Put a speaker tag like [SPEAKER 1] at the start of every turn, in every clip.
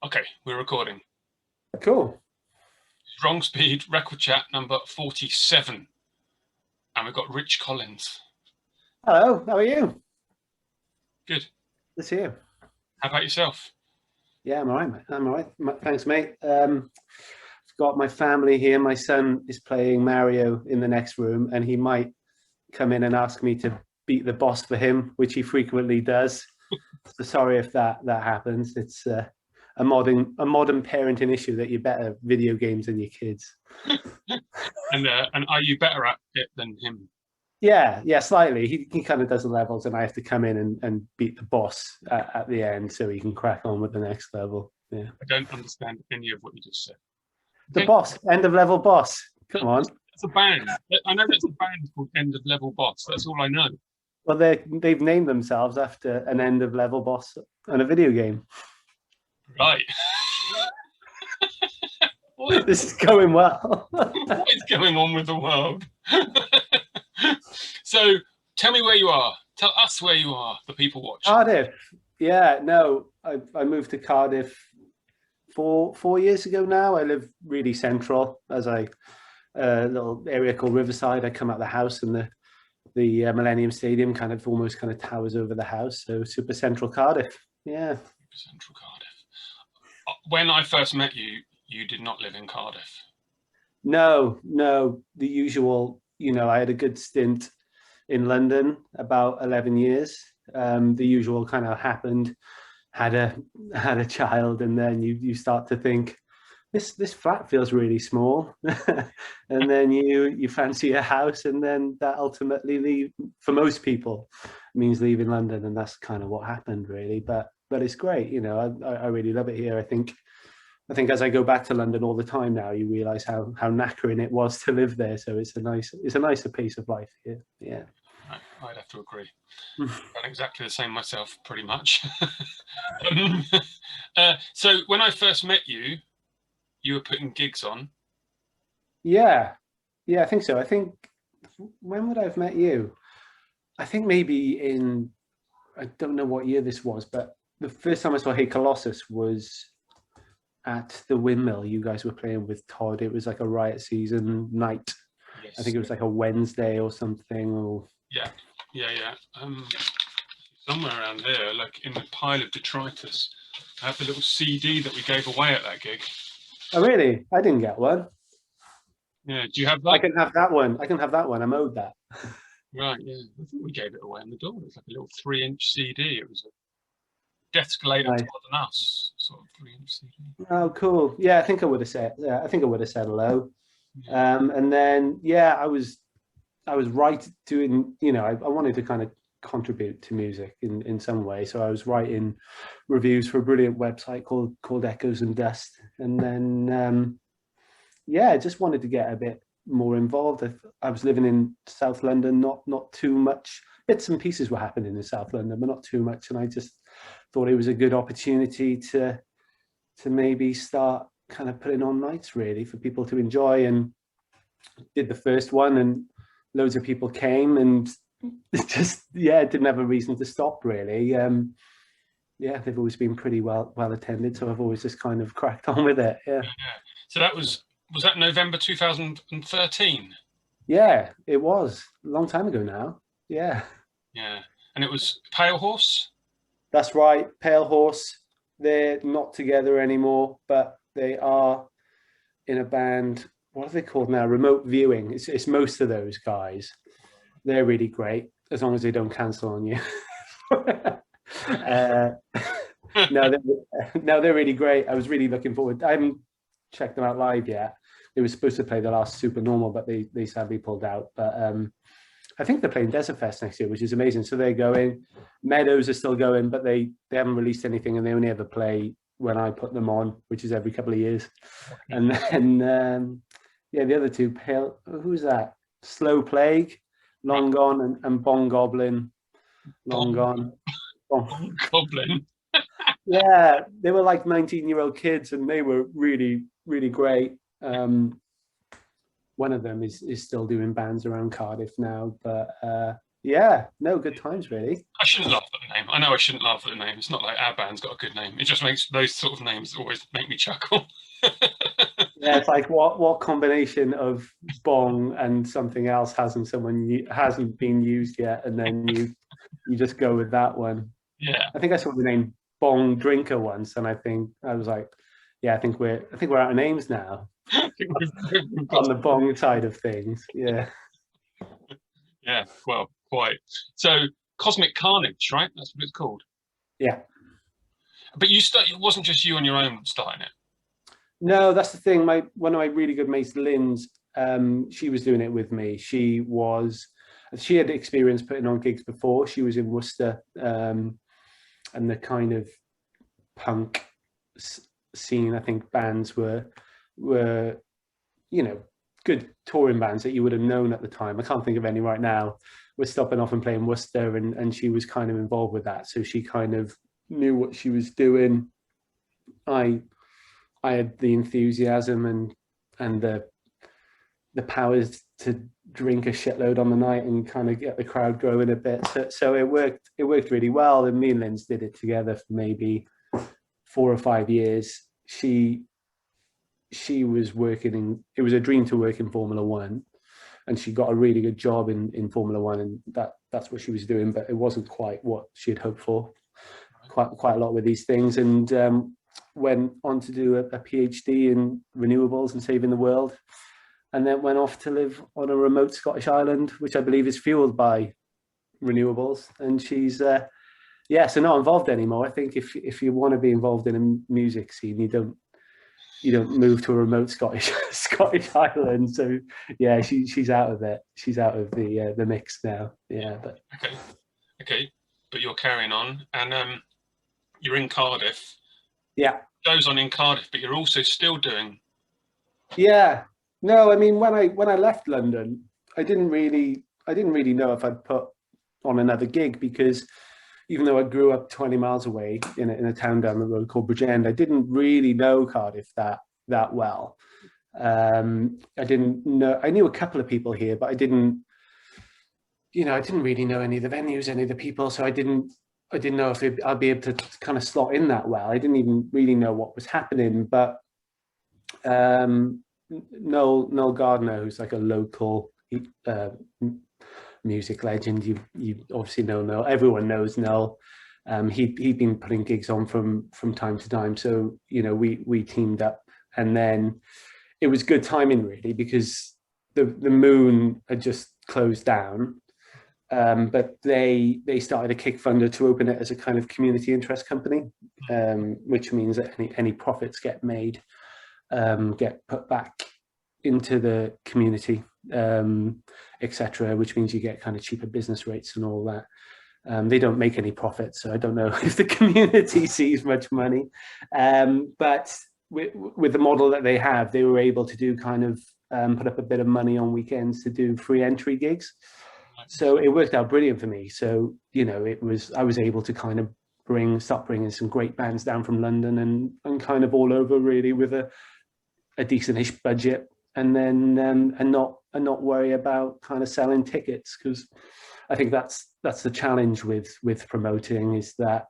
[SPEAKER 1] Okay, we're recording.
[SPEAKER 2] Cool.
[SPEAKER 1] Strong Speed Record Chat number 47. And we've got Rich Collins.
[SPEAKER 2] Hello, how are you?
[SPEAKER 1] Good.
[SPEAKER 2] Good to see you.
[SPEAKER 1] How about yourself?
[SPEAKER 2] Yeah, I'm all right, mate. I'm all right. Thanks, mate. I've got my family here. My son is playing Mario in the next room, and he might come in and ask me to beat the boss for him, which he frequently does. So sorry if that happens. It's a modern parenting issue that you're better at video games than your kids.
[SPEAKER 1] And are you better at it than him?
[SPEAKER 2] Yeah, slightly. He kind of does the levels, and I have to come in and beat the boss at the end so he can crack on with the next level. Yeah.
[SPEAKER 1] I don't understand any of what you just said.
[SPEAKER 2] The boss, end of level boss. Come on.
[SPEAKER 1] It's a band. I know there's a band called End of Level Boss. That's all I know.
[SPEAKER 2] Well, they've named themselves after an end of level boss on a video game.
[SPEAKER 1] Right.
[SPEAKER 2] This is going well.
[SPEAKER 1] What is going on with the world? So tell me where you are. Tell us where you are, the people watching.
[SPEAKER 2] Cardiff. Yeah, no, I moved to Cardiff 4 years ago now. I live really central, as a little area called Riverside. I come out of the house, and the Millennium Stadium almost towers over the house. So super central Cardiff. Yeah.
[SPEAKER 1] Central Cardiff. When I first met you, you did not live in Cardiff.
[SPEAKER 2] No, the usual. I had a good stint in London, about 11 years. The usual kind of happened. Had a child, and then you start to think, this flat feels really small, and then you fancy a house, and then that ultimately, for most people, means leaving London, and that's kind of what happened, really. But it's great, I really love it here. I think as I go back to London all the time now, you realise how knackering it was to live there. So it's a nicer piece of life here. Yeah.
[SPEAKER 1] I'd have to agree. I'm exactly the same myself, pretty much. So when I first met you, you were putting gigs on.
[SPEAKER 2] Yeah, I think so. I think, when would I have met you? I think maybe I don't know what year this was, but the first time I saw Hey Colossus was at the Windmill. You guys were playing with Todd. It was like a Riot Season night. Yes. I think it was like a Wednesday or something. Or
[SPEAKER 1] yeah. Somewhere around here, like in the pile of detritus, I have the little CD that we gave away at that gig.
[SPEAKER 2] Oh, really? I didn't get one.
[SPEAKER 1] Yeah, do you have that?
[SPEAKER 2] I can have that one. I'm owed that.
[SPEAKER 1] Right, yeah. I think we gave it away on the door. It was like a little 3-inch CD. It was a Deathscalator Todd and Us sort of 3-inch CD.
[SPEAKER 2] Oh, cool. Yeah, I think I would have said hello. Yeah. And then, yeah, I was right doing, I wanted to kind of contribute to music in some way. So I was writing reviews for a brilliant website called Echoes and Dust. And then, I just wanted to get a bit more involved. I was living in South London, not too much. Bits and pieces were happening in South London, but not too much. And I just thought it was a good opportunity to maybe start kind of putting on nights, really, for people to enjoy. And did the first one, and loads of people came, and just didn't have a reason to stop, really. They've always been pretty well attended, so I've always just kind of cracked on with it. Yeah.
[SPEAKER 1] So that was that November 2013?
[SPEAKER 2] Yeah, it was a long time ago now. Yeah.
[SPEAKER 1] And it was Pale Horse?
[SPEAKER 2] That's right, Pale Horse. They're not together anymore, but they are in a band. What are they called now? Remote Viewing. It's most of those guys. They're really great, as long as they don't cancel on you. No, they're really great. I was really looking forward. I haven't checked them out live yet. They were supposed to play the last Supernormal, but they sadly pulled out. But I think they're playing Desert Fest next year, which is amazing. So they're going. Meadows are still going, but they haven't released anything, and they only ever play when I put them on, which is every couple of years. And then the other two, who's that? Slow Plague, Long Gone, and Bong Goblin, Long Gone.
[SPEAKER 1] Bong Goblin.
[SPEAKER 2] Yeah, they were like 19-year-old kids, and they were really, really great. One of them is still doing bands around Cardiff now, but Yeah, no, good times really.
[SPEAKER 1] I shouldn't laugh at the name. I know I shouldn't laugh at the name. It's not like our band's got a good name. It just makes those sort of names always make me chuckle.
[SPEAKER 2] Yeah, it's like what combination of bong and something else hasn't been used yet, and then you just go with that one.
[SPEAKER 1] Yeah.
[SPEAKER 2] I think I saw the name Bong Drinker once, and I was like, yeah, I think we're out of names now on the bong side of things. Yeah.
[SPEAKER 1] Yeah, well, quite. So Cosmic Carnage, right? That's what it's called.
[SPEAKER 2] Yeah.
[SPEAKER 1] But it wasn't just you on your own starting it.
[SPEAKER 2] No, that's the thing. One of my really good mates, Lynn's, she was doing it with me. She had experience putting on gigs before. She was in Worcester, and the kind of punk scene, I think bands were good touring bands that you would have known at the time. I can't think of any right now. We're stopping off and playing Worcester, and she was kind of involved with that, so she kind of knew what she was doing. I had the enthusiasm and the powers to drink a shitload on the night and kind of get the crowd growing a bit. So it worked really well. And me and Linz did it together for maybe 4 or 5 years. She was working it was a dream to work in Formula One, and she got a really good job in Formula One, and that's what she was doing, but it wasn't quite what she had hoped for. Quite a lot with these things, and went on to do a PhD in renewables and saving the world, and then went off to live on a remote Scottish island, which I believe is fueled by renewables. And she's so not involved anymore. I think if you want to be involved in a music scene, you don't move to a remote Scottish island. So yeah, she's out of it. She's out of the mix now. Yeah, but
[SPEAKER 1] okay, but you're carrying on, and you're in Cardiff.
[SPEAKER 2] Yeah,
[SPEAKER 1] goes on in Cardiff, but you're also still doing.
[SPEAKER 2] Yeah, no, I mean when I left London, I didn't really know if I'd put on another gig, because even though I grew up 20 miles away in a town down the road called Bridgend, I didn't really know Cardiff that well. I knew a couple of people here, but I didn't really know any of the venues, any of the people, so I didn't know if I'd be able to kind of slot in that well. I didn't even really know what was happening, but Noel Gardner, who's like a local music legend, you obviously know Noel. Everyone knows Noel. He'd been putting gigs on from time to time, so we teamed up, and then it was good timing really, because the Moon had just closed down. But they started a kick funder to open it as a kind of community interest company, which means that any profits get made get put back into the community, etc., which means you get kind of cheaper business rates and all that. They don't make any profits, so I don't know if the community sees much money, but with the model that they have, they were able to do kind of put up a bit of money on weekends to do free entry gigs. So it worked out brilliant for me. So, I was able to kind of start bringing some great bands down from London and kind of all over really with a decent-ish budget, and then and not worry about kind of selling tickets, because I think that's the challenge with promoting, is that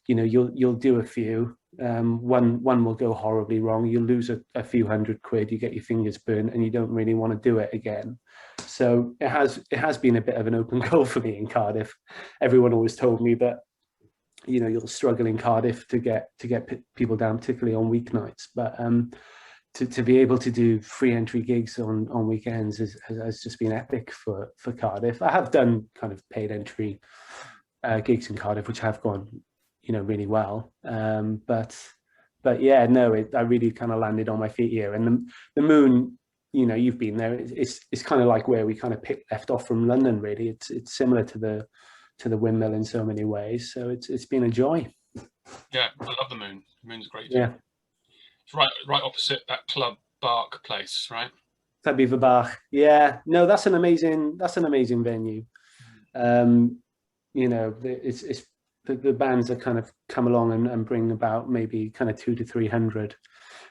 [SPEAKER 2] you'll do a few, one will go horribly wrong, you'll lose a few £100, you get your fingers burnt, and you don't really want to do it again. So it has been a bit of an open goal for me in Cardiff. Everyone always told me that you'll struggle in Cardiff to get people down, particularly on weeknights, but to be able to do free entry gigs on weekends has just been epic for Cardiff. I have done kind of paid entry gigs in Cardiff, which have gone really well, but yeah, no, I really kind of landed on my feet here. And the Moon, you've been there, it's kind of like where we kind of left off from London really. It's similar to the Windmill in so many ways, so it's been a joy. Yeah,
[SPEAKER 1] I love the Moon. The Moon's great.
[SPEAKER 2] Yeah,
[SPEAKER 1] it's right opposite that Club Bark place, right?
[SPEAKER 2] Club Bark. Yeah, no, that's an amazing venue. It's the bands that kind of come along and bring about maybe kind of 200 to 300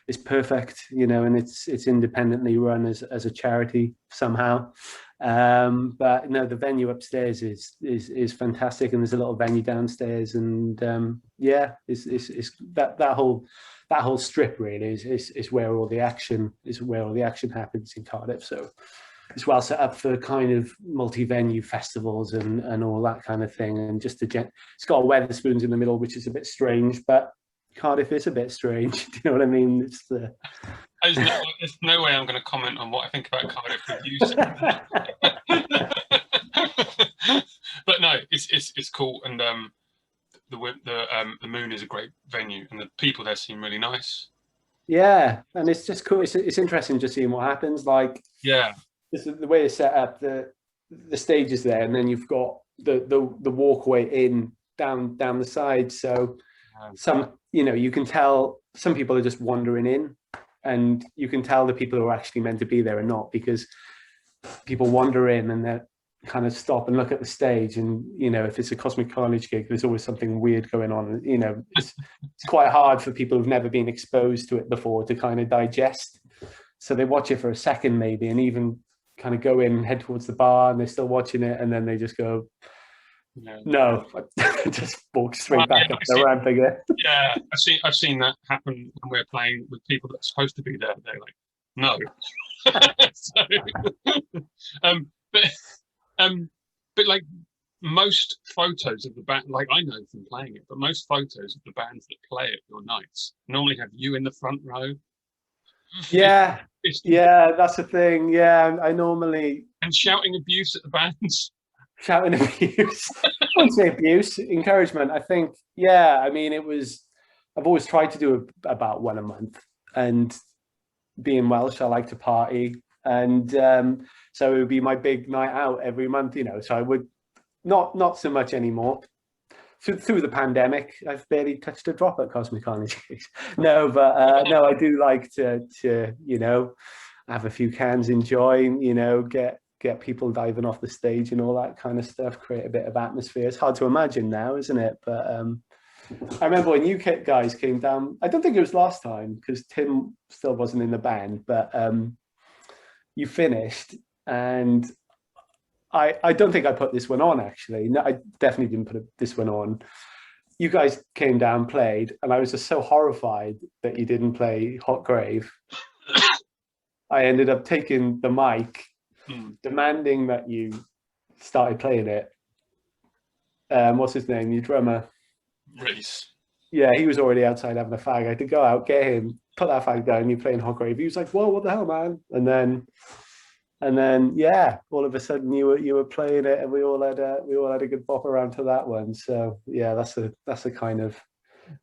[SPEAKER 2] is perfect, and it's independently run as a charity somehow. But no, the venue upstairs is fantastic, and there's a little venue downstairs, and yeah, it's that whole strip really is where all the action happens in Cardiff. So it's well set up for kind of multi-venue festivals and all that kind of thing. And just it's got Wetherspoons in the middle, which is a bit strange, but Cardiff is a bit strange. Do you know what I mean? It's the
[SPEAKER 1] there's no way I'm going to comment on what I think about Cardiff with you. But no, it's cool, and the Moon is a great venue, and the people there seem really nice.
[SPEAKER 2] Yeah, and it's just cool. It's interesting just seeing what happens. Like, yeah, this is the way it's set up. The stage is there, and then you've got the walkway in down the side. So you can tell some people are just wandering in, and you can tell the people who are actually meant to be there are not, because people wander in and they kind of stop and look at the stage, and if it's a Cosmic Carnage gig, there's always something weird going on. It's quite hard for people who've never been exposed to it before to kind of digest. So they watch it for a second maybe, and even kind of go in and head towards the bar, and they're still watching it, and then they just go, no, just walk straight back up the ramp again.
[SPEAKER 1] Yeah, I've seen that happen when we're playing with people that are supposed to be there. They're like, no. But like most photos of the band, like I know from playing it, but most photos of the bands that play at your nights normally have you in the front row.
[SPEAKER 2] Yeah, that's the thing. Yeah, I normally
[SPEAKER 1] and shouting abuse at the bands.
[SPEAKER 2] Shouting abuse. I wouldn't say abuse, encouragement. I think, yeah, I mean, I've always tried to do about one a month, and being Welsh, I like to party, and so it would be my big night out every month, so I would not so much anymore. Through the pandemic, I've barely touched a drop at Cosmic Carnage. No, but no, I do like to have a few cans, enjoy, get people diving off the stage and all that kind of stuff, create a bit of atmosphere. It's hard to imagine now, isn't it? But I remember when you guys came down, I don't think it was last time because Tim still wasn't in the band, but you finished, and I don't think I put this one on, actually. No, I definitely didn't put this one on. You guys came down, played, and I was just so horrified that you didn't play Hot Grave. I ended up taking the mic, demanding that you started playing it. What's his name? Your drummer?
[SPEAKER 1] Reese.
[SPEAKER 2] Yeah, he was already outside having a fag. I had to go out, get him, put that fag down, you're playing Hot Grave. He was like, whoa, what the hell, man? And then, yeah, all of a sudden you were playing it, and we all had a good bop around to that one. So yeah, that's a kind of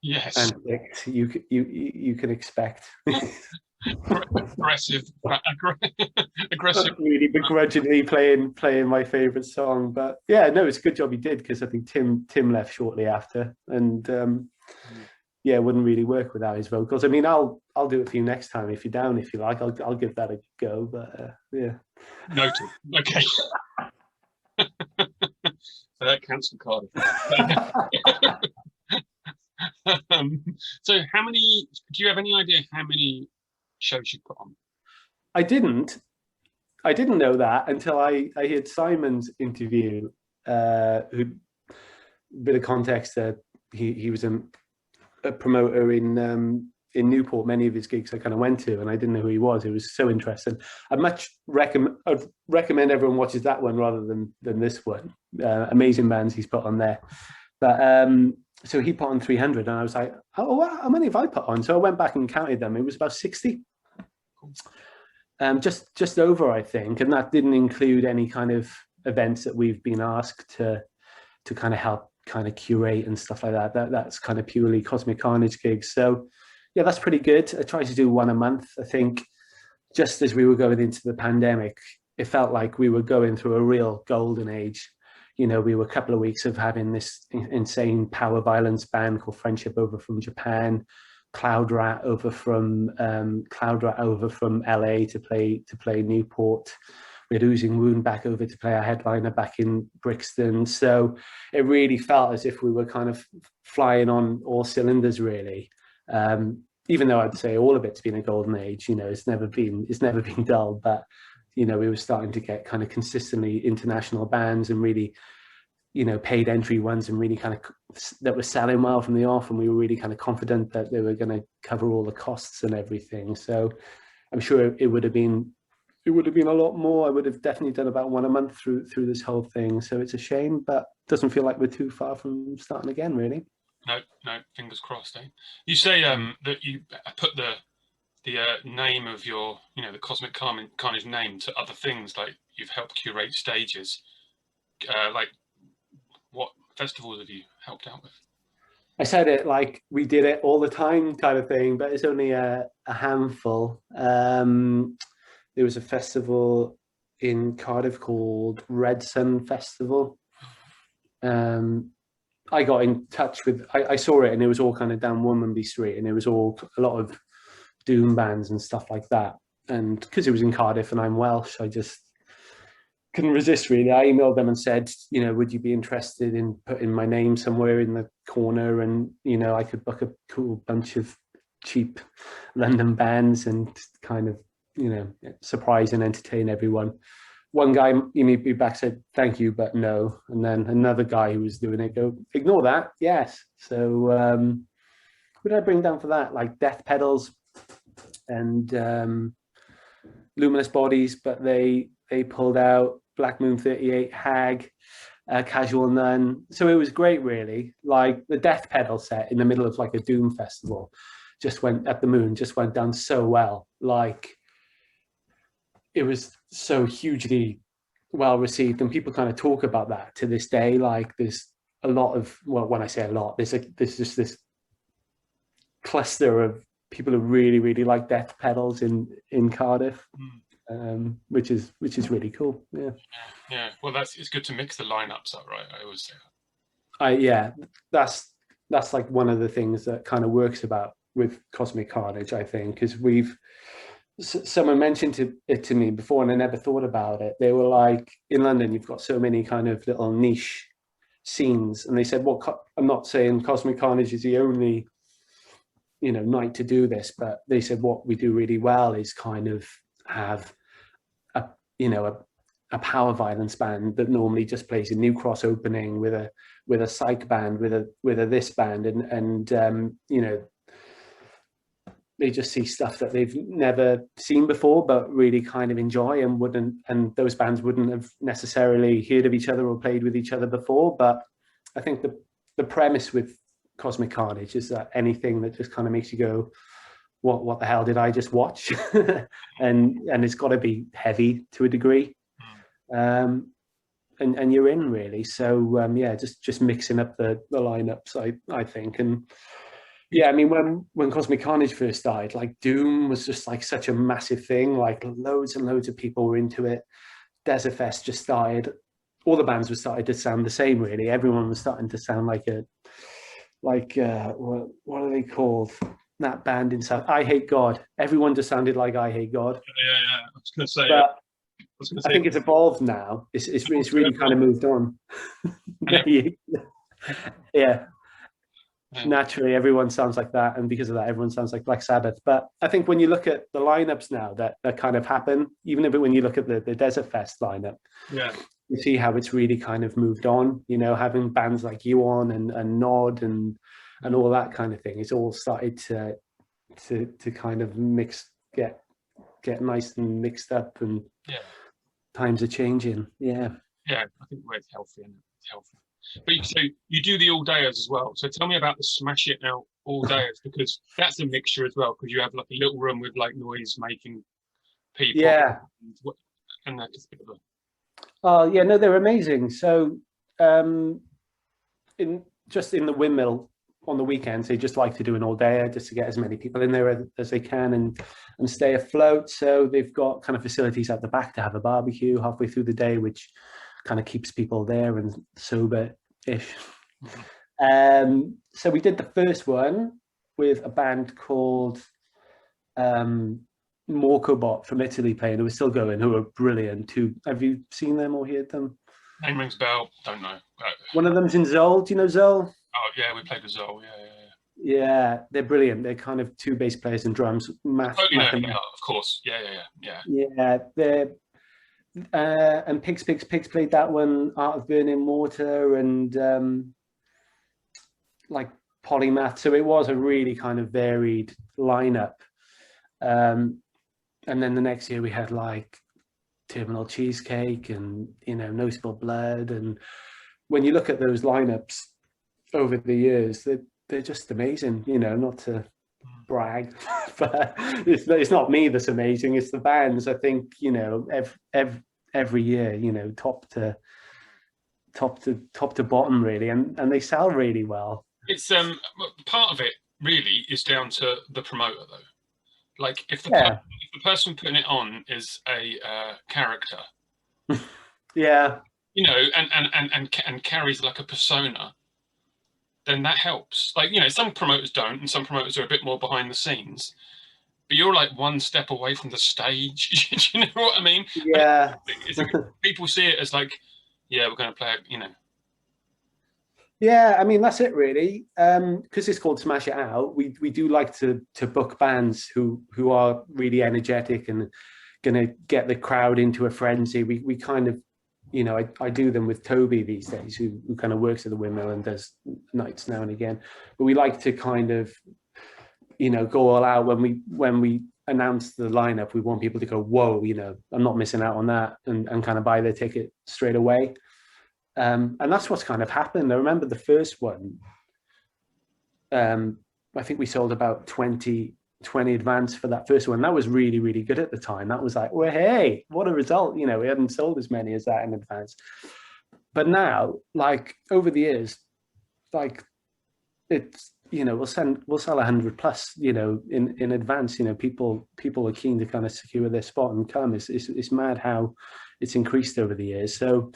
[SPEAKER 2] antics you can expect.
[SPEAKER 1] aggressive,
[SPEAKER 2] really begrudgingly playing my favorite song, but yeah, no, it's a good job he did, because I think Tim left shortly after, and yeah, it wouldn't really work without his vocals. I mean, I'll do it for you next time if you're down. If you like, I'll give that a go. But yeah,
[SPEAKER 1] noted. Okay. So that cancel Cardiff. So how many? Do you have any idea how many shows you put on?
[SPEAKER 2] I didn't know that until I heard Simon's interview. Who, bit of context, he was a promoter in Newport. Many of his gigs I kind of went to, and I didn't know who he was. It was so interesting. I'd recommend everyone watches that one rather than this one. Amazing bands he's put on there. But so he put on 300, and I was like, oh, how many have I put on? So I went back and counted them. It was about 60. Just over, I think, and that didn't include any kind of events that we've been asked to kind of help kind of curate and stuff like that. That's kind of purely Cosmic Carnage gigs. So yeah, that's pretty good. I try to do one a month. I think just as we were going into the pandemic, it felt like we were going through a real golden age. We were a couple of weeks of having this insane power violence band called Friendship over from Japan, Cloud Rat over from LA to play Newport. We had Oozing Wound back over to play our headliner back in Brixton. So it really felt as if we were kind of flying on all cylinders, really. Even though I'd say all of it's been a golden age, it's never been dull. But you know, we were starting to get kind of consistently international bands and really, you know, paid entry ones, and really kind of that were selling well from the off, and we were really kind of confident that they were going to cover all the costs and everything. So I'm sure it would have been a lot more. I would have definitely done about one a month through this whole thing. So it's a shame, but doesn't feel like we're too far from starting again, really.
[SPEAKER 1] No, fingers crossed. Eh? You say that you put the name of your, you know, the Cosmic Carnage name to other things, like you've helped curate stages. Like, what festivals have you helped out with?
[SPEAKER 2] I said it like we did it all the time kind of thing, but it's only a handful. There was a festival in Cardiff called Red Sun Festival. I got in touch with, I saw it, and it was all kind of down Windmill Street, and it was all a lot of doom bands and stuff like that. And because it was in Cardiff and I'm Welsh, I just couldn't resist, really. I emailed them and said, you know, would you be interested in putting my name somewhere in the corner, and, you know, I could book a cool bunch of cheap London bands and kind of, you know, surprise and entertain everyone. One guy emailed me back, said thank you, but no. And then another guy who was doing it go, ignore that, yes. So who did I bring down for that? Like Death Pedals and Luminous Bodies, but they pulled out. Black Moon 38, Hag, Casual Nun. So it was great, really. Like the Death Pedal set in the middle of like a doom festival just went at the Moon, just went down so well. Like it was so hugely well received, and people kind of talk about that to this day. Like there's a lot of, well, when I say a lot, there's just this cluster of people who really like Death Pedals in Cardiff, which is really cool.
[SPEAKER 1] Yeah. Well, it's good to mix the lineups up, right? I always say
[SPEAKER 2] that. That's like one of the things that kind of works about with Cosmic Carnage, I think, because someone mentioned it to me before, and I never thought about it. They were like, in London, you've got so many kind of little niche scenes, and they said, well, I'm not saying Cosmic Carnage is the only, you know, night to do this, but they said what we do really well is kind of have a power violence band that normally just plays a New Cross opening with a psych band, with a this band, and you know, they just see stuff that they've never seen before, but really kind of enjoy, and those bands wouldn't have necessarily heard of each other or played with each other before. But I think the premise with Cosmic Carnage is that anything that just kind of makes you go, what the hell did I just watch? and it's got to be heavy to a degree, and you're in, really. So yeah, just mixing up the lineups, I think. And yeah, I mean, when Cosmic Carnage first died, like doom was just like such a massive thing. Like loads and loads of people were into it. Desert Fest just started. All the bands were starting to sound the same, really. Everyone was starting to sound like what are they called? That band inside I Hate God. Everyone just sounded like I Hate God.
[SPEAKER 1] Yeah. I was going to say.
[SPEAKER 2] But I think it's evolved now. It's really kind of moved on. Yeah. Naturally, everyone sounds like that, and because of that, everyone sounds like Black Sabbath. But I think when you look at the lineups now that kind of happen, even if when you look at the Desert Fest lineup, you see how it's really kind of moved on. You know, having bands like you on and Nod and all that kind of thing. It's all started to kind of get nice and mixed up, and times are changing. Yeah,
[SPEAKER 1] I think where it's healthy, and it's healthy. But so you do the all dayers as well. So tell me about the smash it out all dayers, because that's a mixture as well. Because you have like a little room with like noise making people. And that's a bit of a.
[SPEAKER 2] Oh yeah, no, they're amazing. So in the Windmill on the weekends, they just like to do an all dayer just to get as many people in there as they can and stay afloat. So they've got kind of facilities at the back to have a barbecue halfway through the day, which kind of keeps people there and sober-ish. So we did the first one with a band called Morcobot from Italy playing, who are still going, who are brilliant too. Have you seen them or heard them?
[SPEAKER 1] Name rings bell, don't know.
[SPEAKER 2] One of them's in Zol. Do you know Zol?
[SPEAKER 1] Oh yeah, we played with Zol.
[SPEAKER 2] Yeah, they're brilliant. They're kind of two bass players and drums.
[SPEAKER 1] Of course. Yeah.
[SPEAKER 2] Yeah, and Pigs played that one, Art of Burning Water, and like Polymath. So it was a really kind of varied lineup. And then the next year we had like Terminal Cheesecake and, you know, No Spilled Blood. And when you look at those lineups over the years, they're just amazing, you know, not to brag, but it's not me that's amazing, it's the bands. I think, you know, every year, you know, top to bottom really, and they sell really well.
[SPEAKER 1] It's part of it really is down to the promoter though. Like if the person putting it on is a character,
[SPEAKER 2] yeah,
[SPEAKER 1] you know, and carries like a persona, then that helps. Like, you know, some promoters don't, and some promoters are a bit more behind the scenes. But you're like one step away from the stage. Do you know what I mean?
[SPEAKER 2] Yeah.
[SPEAKER 1] People see it as like, yeah, we're going to play it, you know.
[SPEAKER 2] Yeah, I mean that's it really. Because it's called Smash It Out. We do like to book bands who are really energetic and going to get the crowd into a frenzy. We kind of, you know, I do them with Toby these days, who kind of works at the Windmill and does nights now and again. But we like to kind of, you know, go all out when we announce the lineup. We want people to go, whoa, you know, I'm not missing out on that, and kind of buy their ticket straight away. And that's what's kind of happened. I remember the first one, I think we sold about 20 advance for that first one. That was really, really good at the time. That was like, well, hey, what a result. You know, we hadn't sold as many as that in advance. But now, like over the years, like it's, you know, we'll sell 100 plus, you know, in advance. You know, people are keen to kind of secure their spot and come. It's mad how it's increased over the years. So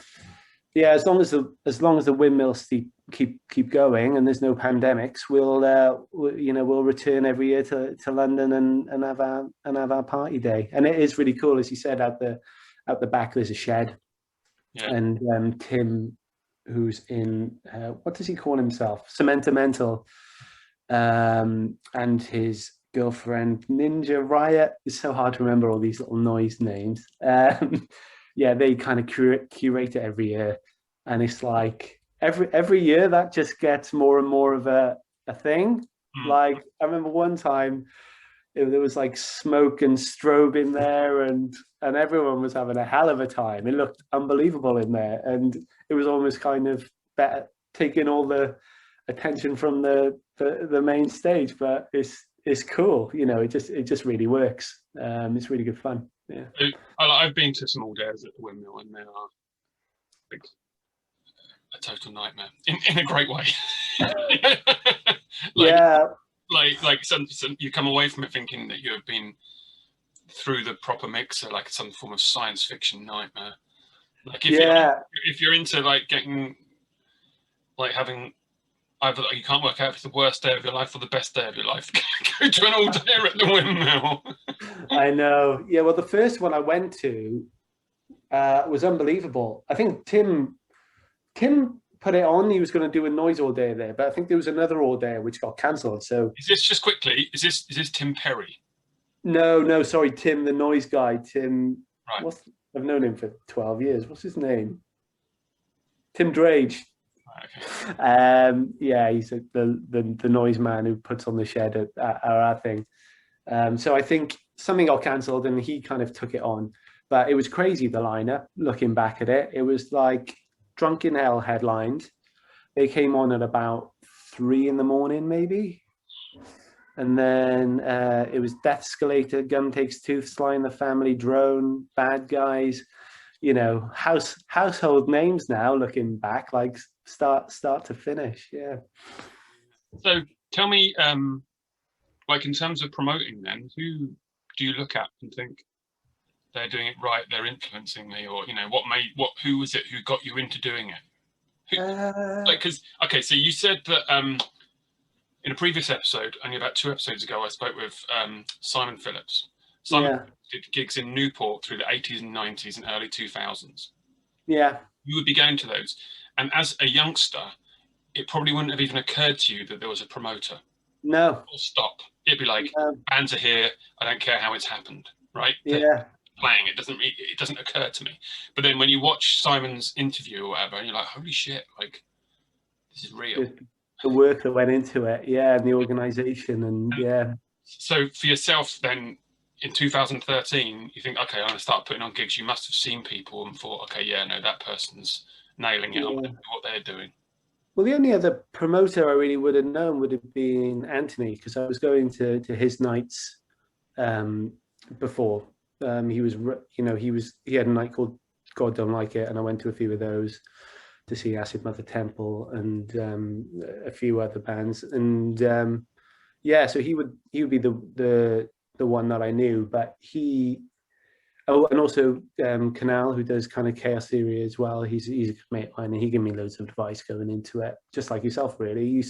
[SPEAKER 2] yeah, as long as the Windmills keep going and there's no pandemics, we'll return every year to London and have our party day. And it is really cool, as you said, out the back there's a shed, and Tim, who's in what does he call himself? Cementimental, and his girlfriend Ninja Riot. It's so hard to remember all these little noise names. Yeah, they kind of curate it every year, and it's like every year that just gets more and more of a thing. Like I remember one time there was like smoke and strobe in there, and everyone was having a hell of a time. It looked unbelievable in there, and it was almost kind of better taking all the attention from the main stage. But it's cool, you know. It just really works. It's really good fun. Yeah,
[SPEAKER 1] I've been to some all days at the Windmill, and they are a total nightmare in a great way. Like some you come away from it thinking that you have been through the proper mixer, like some form of science fiction nightmare. Like if you're into like getting like having either you can't work out if it's the worst day of your life or the best day of your life, go to an all day at the Windmill.
[SPEAKER 2] I know. Yeah, well, the first one I went to was unbelievable. I think Tim put it on. He was going to do a noise all day there, but I think there was another all day which got cancelled. So
[SPEAKER 1] is this just quickly? Is this Tim Perry?
[SPEAKER 2] No, sorry, Tim, the noise guy. Tim.
[SPEAKER 1] Right.
[SPEAKER 2] I've known him for 12 years. What's his name? Tim Drage.
[SPEAKER 1] Okay.
[SPEAKER 2] Yeah, he's the noise man who puts on the shed at our thing. So I think something got cancelled and he kind of took it on. But it was crazy, the lineup, looking back at it. It was like Drunken Hell headlined. They came on at about 3 a.m, maybe. And then it was Death Escalator, Gun Takes Tooth, Sly and the Family, Drone, Bad Guys. You know, household names now, looking back, like start to finish. Yeah.
[SPEAKER 1] So tell me, like in terms of promoting then, who do you look at and think they're doing it right, they're influencing me, or, you know, who was it who got you into doing it? Okay, so you said that in a previous episode, only about 2 episodes ago, I spoke with Simon Phillips. Simon did gigs in Newport through the 80s and 90s and early 2000s.
[SPEAKER 2] Yeah. You
[SPEAKER 1] would be going to those. And as a youngster, it probably wouldn't have even occurred to you that there was a promoter.
[SPEAKER 2] No.
[SPEAKER 1] Or stop. It'd be like, bands are here, I don't care how it's happened, right?
[SPEAKER 2] Yeah.
[SPEAKER 1] playing, it doesn't occur to me. But then when you watch Simon's interview or whatever, and you're like, holy shit, like this is real.
[SPEAKER 2] The work that went into it, yeah, and the organisation, and yeah.
[SPEAKER 1] So for yourself, then in 2013, you think, okay, I'm going to start putting on gigs. You must have seen people and thought, okay, yeah, no, that person's nailing it. I'm going to do what they're doing.
[SPEAKER 2] Well, the only other promoter I really would have known would have been Anthony, because I was going to his nights before. He had a night called God Don't Like It, and I went to a few of those to see Acid Mother Temple and a few other bands. And so he would be the one that I knew, but and also Canal, who does kind of Chaos Theory as well. He's a good mate of mine, and he gave me loads of advice going into it, just like yourself, really. He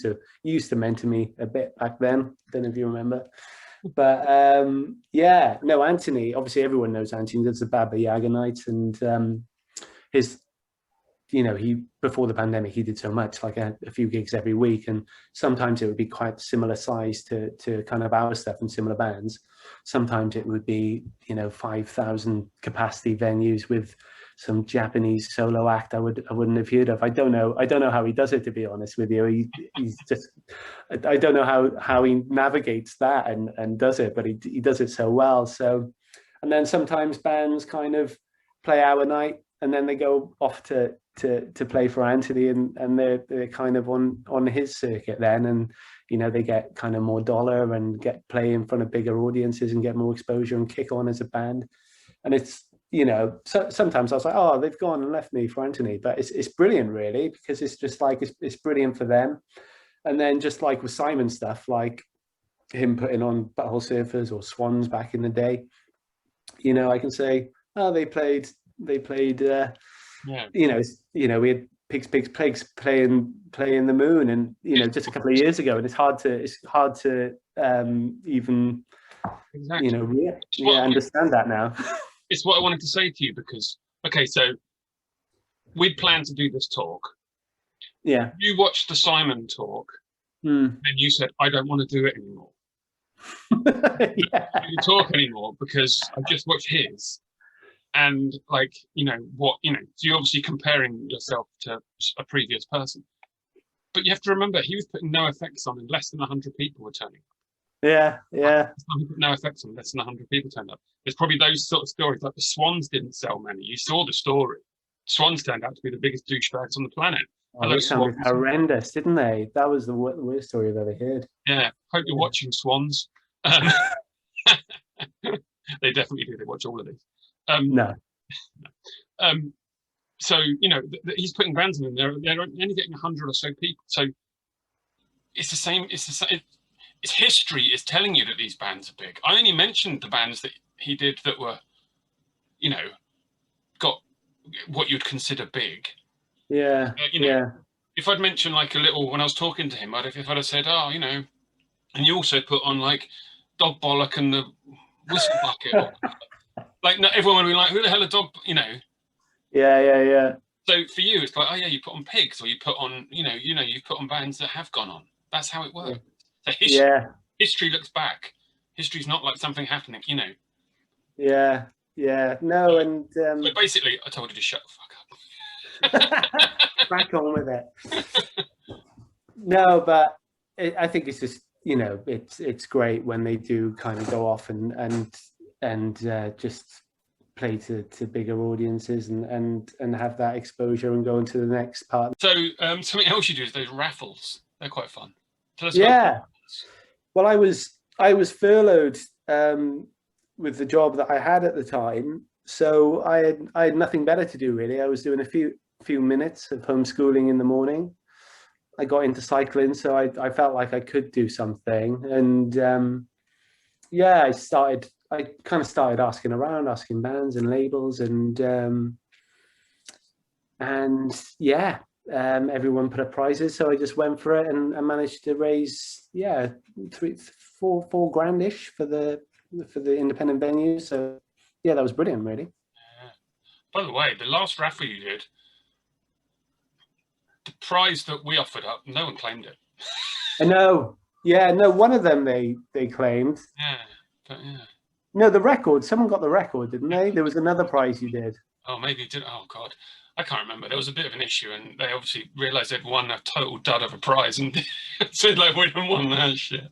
[SPEAKER 2] used to mentor me a bit back then. Don't know if you remember. But Anthony, obviously everyone knows Anthony. He does the Baba Yaga nights, and he before the pandemic he did so much, like a few gigs every week, and sometimes it would be quite similar size to kind of our stuff and similar bands. Sometimes it would be 5,000 capacity venues with some Japanese solo act I wouldn't have heard of. I don't know how he does it, to be honest with you. He's just, I don't know how he navigates that and does it, but he does it so well. So, and then sometimes bands kind of play our night and then they go off to play for Anthony, and they're kind of on his circuit then, and they get kind of more dollar and get play in front of bigger audiences and get more exposure and kick on as a band. And it's so sometimes I was like, oh, they've gone and left me for Anthony, but it's brilliant, really, because it's just like it's brilliant for them. And then just like with Simon stuff, like him putting on Butthole Surfers or Swans back in the day, I can say, oh, they played we had Pigs playing the Moon, and just a couple of years ago, and it's hard to even understand that now.
[SPEAKER 1] It's what I wanted to say to you, because okay, so we'd planned to do this talk.
[SPEAKER 2] Yeah,
[SPEAKER 1] you watched the Simon talk, and you said, I don't want to do it anymore.
[SPEAKER 2] Yeah.
[SPEAKER 1] I don't talk anymore because I just watched his. And like, so you're obviously comparing yourself to a previous person, but you have to remember he was putting no effects on, and less than 100 people were turning up.
[SPEAKER 2] Yeah.
[SPEAKER 1] He put no effects on, less than 100 people turned up. There's probably those sort of stories, like the Swans didn't sell many. You saw the story. Swans turned out to be the biggest douchebags on the planet.
[SPEAKER 2] Oh, they sounded horrendous, didn't they? That was the worst story I've ever heard.
[SPEAKER 1] Yeah, hope you're watching Swans. They definitely do. They watch all of these.
[SPEAKER 2] No.
[SPEAKER 1] So he's putting bands in, and they're only getting 100 or so people. So it's the same. It's history is telling you that these bands are big. I only mentioned the bands that he did that were, got what you'd consider big.
[SPEAKER 2] Yeah.
[SPEAKER 1] If I'd mentioned like a little, when I was talking to him, if I'd have said, oh, and you also put on like Dog Bollock and the Whiskey Bucket. Like, not everyone would be like, who the hell are Dog,
[SPEAKER 2] Yeah.
[SPEAKER 1] So for you, it's like, oh yeah, you put on Pigs, or you put on, you put on bands that have gone on. That's how it works. So history looks back. History's not like something happening,
[SPEAKER 2] Yeah. No, and
[SPEAKER 1] so basically, I told you to shut the fuck up.
[SPEAKER 2] Crack on with it. No, but I think it's just, it's great when they do kind of go off and just play to bigger audiences and have that exposure and go into the next part.
[SPEAKER 1] So something else you do is those raffles. They're quite fun. Tell us
[SPEAKER 2] about well, I was furloughed with the job that I had at the time, so I had nothing better to do, really. I was doing a few minutes of homeschooling in the morning. I got into cycling, so I felt like I could do something, and I kind of started asking around, asking bands and labels, and everyone put up prizes, so I just went for it, and I managed to raise four grand-ish for the independent venues. So that was brilliant, really.
[SPEAKER 1] Yeah. By the way, the last raffle you did, the prize that we offered up, no one claimed it.
[SPEAKER 2] I know. Yeah, no, one of them they claimed.
[SPEAKER 1] Yeah, but
[SPEAKER 2] No, the record. Someone got the record, didn't they? There was another prize you did.
[SPEAKER 1] Oh, maybe it did. Oh God, I can't remember. There was a bit of an issue, and they obviously realised they'd won a total dud of a prize, and said like, "We didn't want that shit."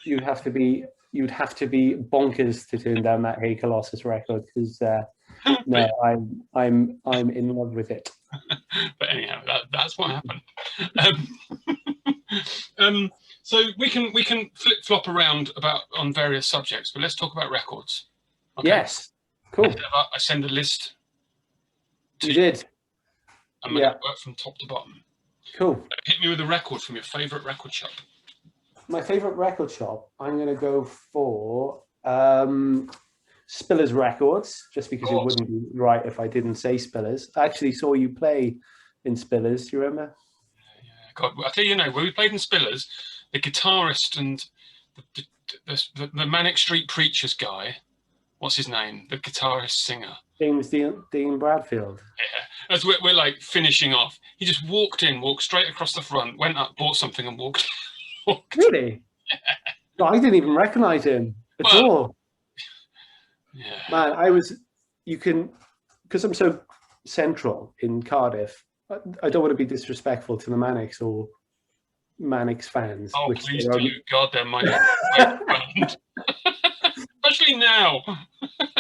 [SPEAKER 2] You'd have to be bonkers to turn down that Hey Colossus record, because no, I'm in love with it.
[SPEAKER 1] But anyhow, that's what happened. So we can flip flop around on various subjects, but let's talk about records. Okay?
[SPEAKER 2] Yes, cool.
[SPEAKER 1] I send a list.
[SPEAKER 2] You did.
[SPEAKER 1] I'm going to work from top to bottom.
[SPEAKER 2] Cool.
[SPEAKER 1] Hit me with a record from your favourite record shop.
[SPEAKER 2] My favourite record shop, I'm going to go for Spillers Records, just because it wouldn't be right if I didn't say Spillers. I actually saw you play in Spillers. Do you remember?
[SPEAKER 1] Yeah. God, I tell you, when we played in Spillers, the guitarist and the Manic Street Preachers guy, what's his name? The guitarist singer.
[SPEAKER 2] James Dean Bradfield.
[SPEAKER 1] Yeah, as we're like finishing off, he just walked straight across the front, went up, bought something, and walked.
[SPEAKER 2] Really? Yeah. No, I didn't even recognise him at all.
[SPEAKER 1] Yeah.
[SPEAKER 2] Man, because I'm so central in Cardiff, I don't want to be disrespectful to the Manics or Manics fans.
[SPEAKER 1] Oh, please do. God, they're my band. Especially now.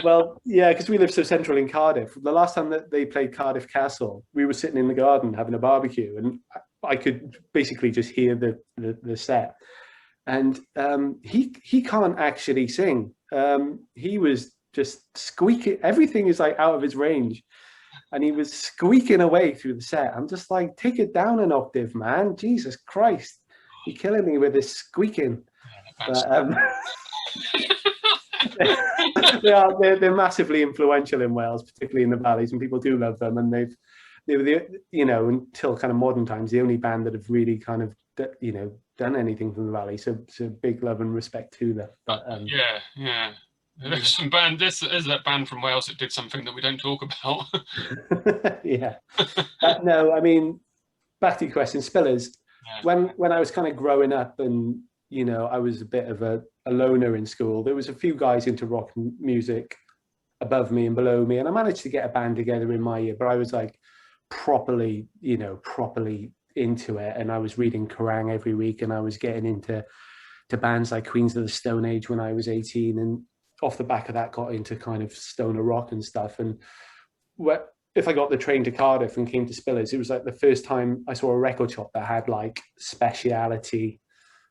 [SPEAKER 2] Well, yeah, because we live so central in Cardiff. The last time that they played Cardiff Castle, we were sitting in the garden having a barbecue, and I could basically just hear the set. And he can't actually sing. He was just squeaking. Everything is like out of his range, and he was squeaking away through the set. I'm just like, take it down an octave, man. Jesus Christ, you're killing me with this squeaking. They're massively influential in Wales, particularly in the valleys, and people do love them. And they were until kind of modern times, the only band that have really kind of done anything from the valley. So big love and respect to them. But,
[SPEAKER 1] yeah. There's some band. There's that band from Wales that did something that we don't talk about.
[SPEAKER 2] Yeah. No, I mean, back to your question, Spillers. Yeah. When I was kind of growing up, and I was a bit of a loner in school, there was a few guys into rock music above me and below me, and I managed to get a band together in my year, but I was like properly into it, and I was reading Kerrang every week, and I was getting into bands like Queens of the Stone Age when I was 18, and off the back of that got into kind of stoner rock and stuff. And if I got the train to Cardiff and came to Spillers, it was like the first time I saw a record shop that had like speciality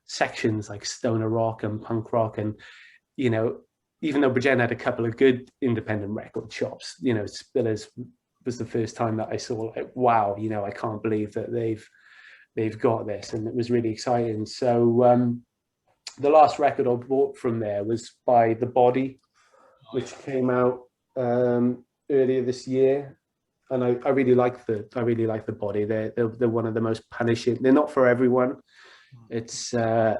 [SPEAKER 2] sections like stoner rock and punk rock. And even though Bridgend had a couple of good independent record shops, Spillers was the first time that I saw like, wow, I can't believe that they've got this, and it was really exciting. So the last record I bought from there was by The Body, which came out earlier this year, and I really like the Body. They're one of the most punishing. They're not for everyone. It's I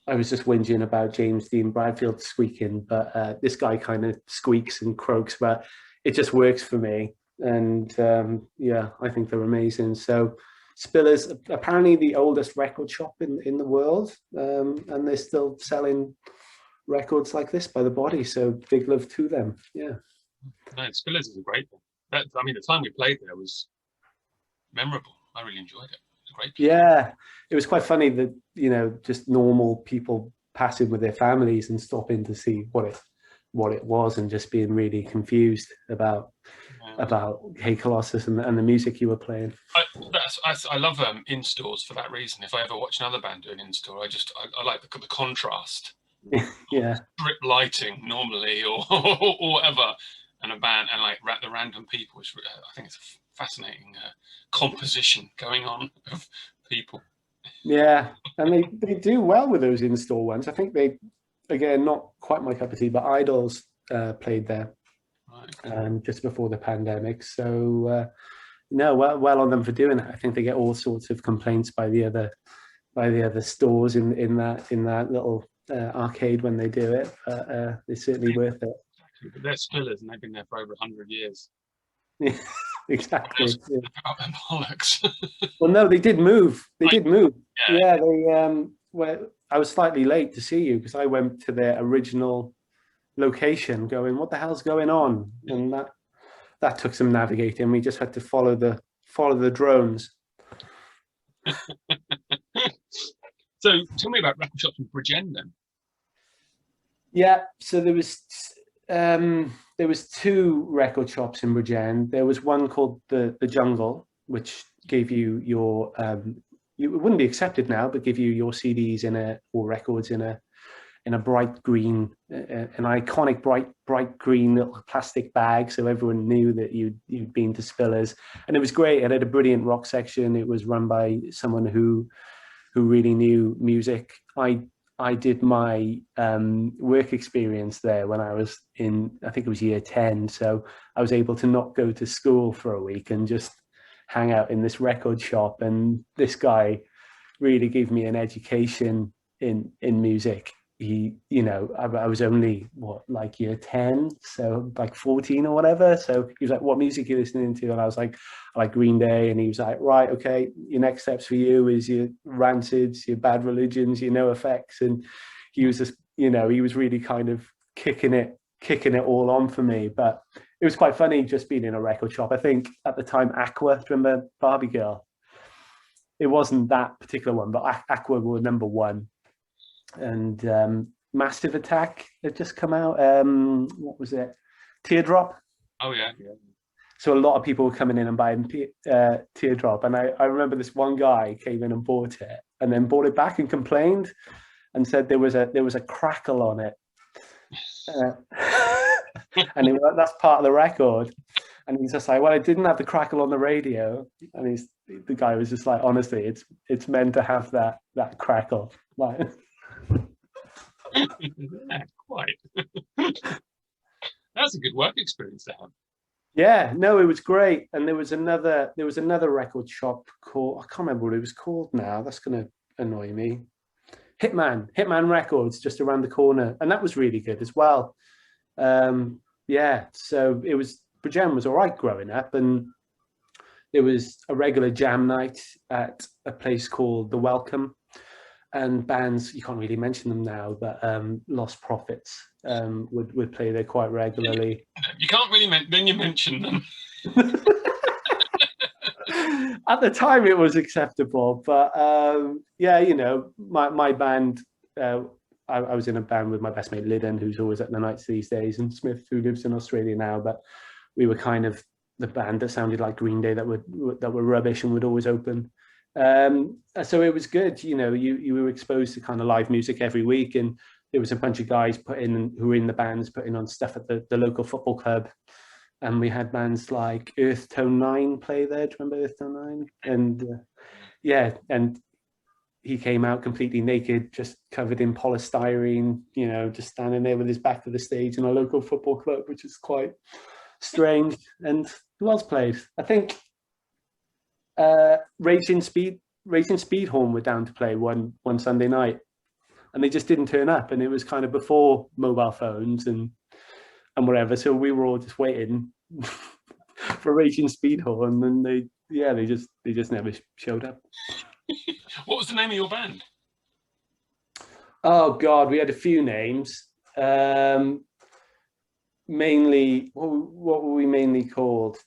[SPEAKER 2] was just whinging about James Dean Bradfield squeaking, but this guy kind of squeaks and croaks, but it just works for me. And I think they're amazing. So Spillers, apparently the oldest record shop in the world, and they're still selling records like this by The Body. So big love to them. Yeah.
[SPEAKER 1] No, Spillers is a great one. The time we played there was memorable. I really enjoyed it. It was a great place.
[SPEAKER 2] Yeah, it was quite funny that just normal people passing with their families and stopping to see what it was, and just being really confused about Hey Colossus and the music you were playing.
[SPEAKER 1] I love in stores for that reason. If I ever watch another band doing in store, I like the contrast.
[SPEAKER 2] Yeah,
[SPEAKER 1] strip lighting normally or whatever, and a band and like the random people. I think it's a fascinating composition going on of people.
[SPEAKER 2] Yeah, and they do well with those in-store ones. I think they, again, not quite my cup of tea, but Idols played there just before the pandemic. So well on them for doing it. I think they get all sorts of complaints by the other stores in that little arcade when they do it. But it's certainly worth it.
[SPEAKER 1] But they're Spillers, and they've been there for over 100 years.
[SPEAKER 2] Yeah, exactly.
[SPEAKER 1] About them bollocks.
[SPEAKER 2] Well, no, they did move. Yeah, they. Well, I was slightly late to see you because I went to their original location going, what the hell's going on? And that took some navigating. We just had to follow the drones.
[SPEAKER 1] So tell me about record shops in Bridgend then.
[SPEAKER 2] Yeah, so there was two record shops in Bridgend. There was one called the Jungle, which gave you your it wouldn't be accepted now, but give you your CDs or records in a bright green, an iconic bright green little plastic bag, so everyone knew that you'd been to Spillers. And it was great. It had a brilliant rock section. It was run by someone who really knew music. I did my work experience there when I was in, I think it was year 10. So I was able to not go to school for a week and just hang out in this record shop. And this guy really gave me an education in music. I was only like year 10, so like 14 or whatever. So he was like, what music are you listening to? And I was like, I like Green Day. And he was like, right, okay, your next steps for you is your Rancids, your Bad Religions, your NoFX. And he was just, he was really kind of kicking it all on for me. But it was quite funny just being in a record shop. I think at the time, Aqua, do you remember Barbie Girl? It wasn't that particular one, but Aqua were number one. And Massive Attack had just come out. What was it? Teardrop.
[SPEAKER 1] Oh yeah.
[SPEAKER 2] So a lot of people were coming in and buying Teardrop, and I remember this one guy came in and bought it, and then bought it back and complained, and said there was a crackle on it, and that's part of the record. And he's just like, well, it didn't have the crackle on the radio. And the guy was just like, honestly, it's meant to have that crackle. Like,
[SPEAKER 1] yeah, quite. That's a good work experience to have.
[SPEAKER 2] Yeah, no, it was great. And there was another record shop called, I can't remember what it was called now. That's going to annoy me. Hitman Records, just around the corner, and that was really good as well. Yeah, so Bridgend was all right growing up, and there was a regular jam night at a place called The Welcome. And bands, you can't really mention them now, but Lost Prophets would play there quite regularly.
[SPEAKER 1] You can't really then you mention them.
[SPEAKER 2] At the time, it was acceptable, but yeah, my band. I was in a band with my best mate Lyddon, who's always at the nights these days, and Smith, who lives in Australia now. But we were kind of the band that sounded like Green Day that were rubbish and would always open. So it was good, you were exposed to kind of live music every week, and there was a bunch of guys who were in the bands putting on stuff at the local football club, and we had bands like Earth Tone 9 play there. Do you remember Earth Tone 9? And yeah, and he came out completely naked, just covered in polystyrene, just standing there with his back to the stage in a local football club, which is quite strange. And who else played? I think Raging Speedhorn were down to play one Sunday night, and they just didn't turn up, and it was kind of before mobile phones and whatever, so we were all just waiting for Raging Speedhorn, and they just never showed up.
[SPEAKER 1] What was the name of your band?
[SPEAKER 2] Oh God, we had a few names. Mainly, what were we mainly called?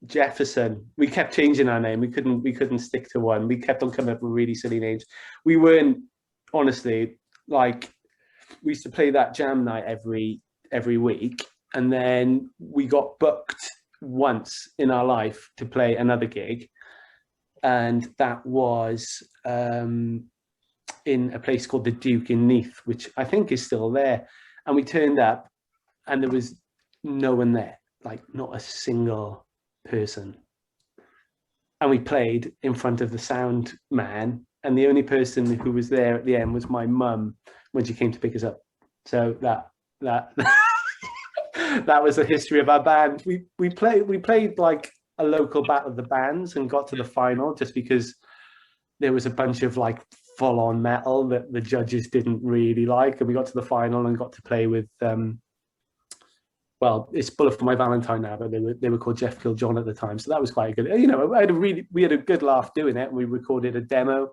[SPEAKER 2] Jefferson. We kept changing our name. We couldn't stick to one. We kept on coming up with really silly names. We weren't, honestly, like, we used to play that jam night every week, and then we got booked once in our life to play another gig, and that was in a place called the Duke in Neath, which I think is still there. And we turned up, and there was no one there, like not a single person, and we played in front of the sound man, and the only person who was there at the end was my mum when she came to pick us up. So that that was the history of our band. We played like a local battle of the bands and got to the final just because there was a bunch of like full-on metal that the judges didn't really like, and we got to the final and got to play with well, it's Bullet for My Valentine now, but they were called Jeff Kill John at the time, so that was quite good. We had a good laugh doing it. We recorded a demo,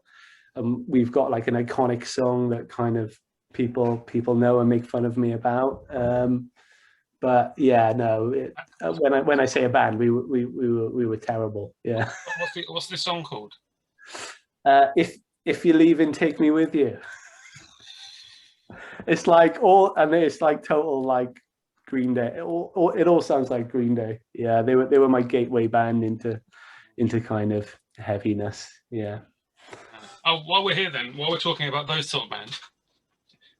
[SPEAKER 2] and we've got like an iconic song that kind of people know and make fun of me about. But yeah, no. When I say a band, we were terrible. Yeah.
[SPEAKER 1] What's this song called?
[SPEAKER 2] If you're leaving, take me with you. It's like total like Green Day. It all sounds like Green Day. Yeah, they were my gateway band into kind of heaviness. Yeah.
[SPEAKER 1] Oh, while we're here then, while we're talking about those sort of bands,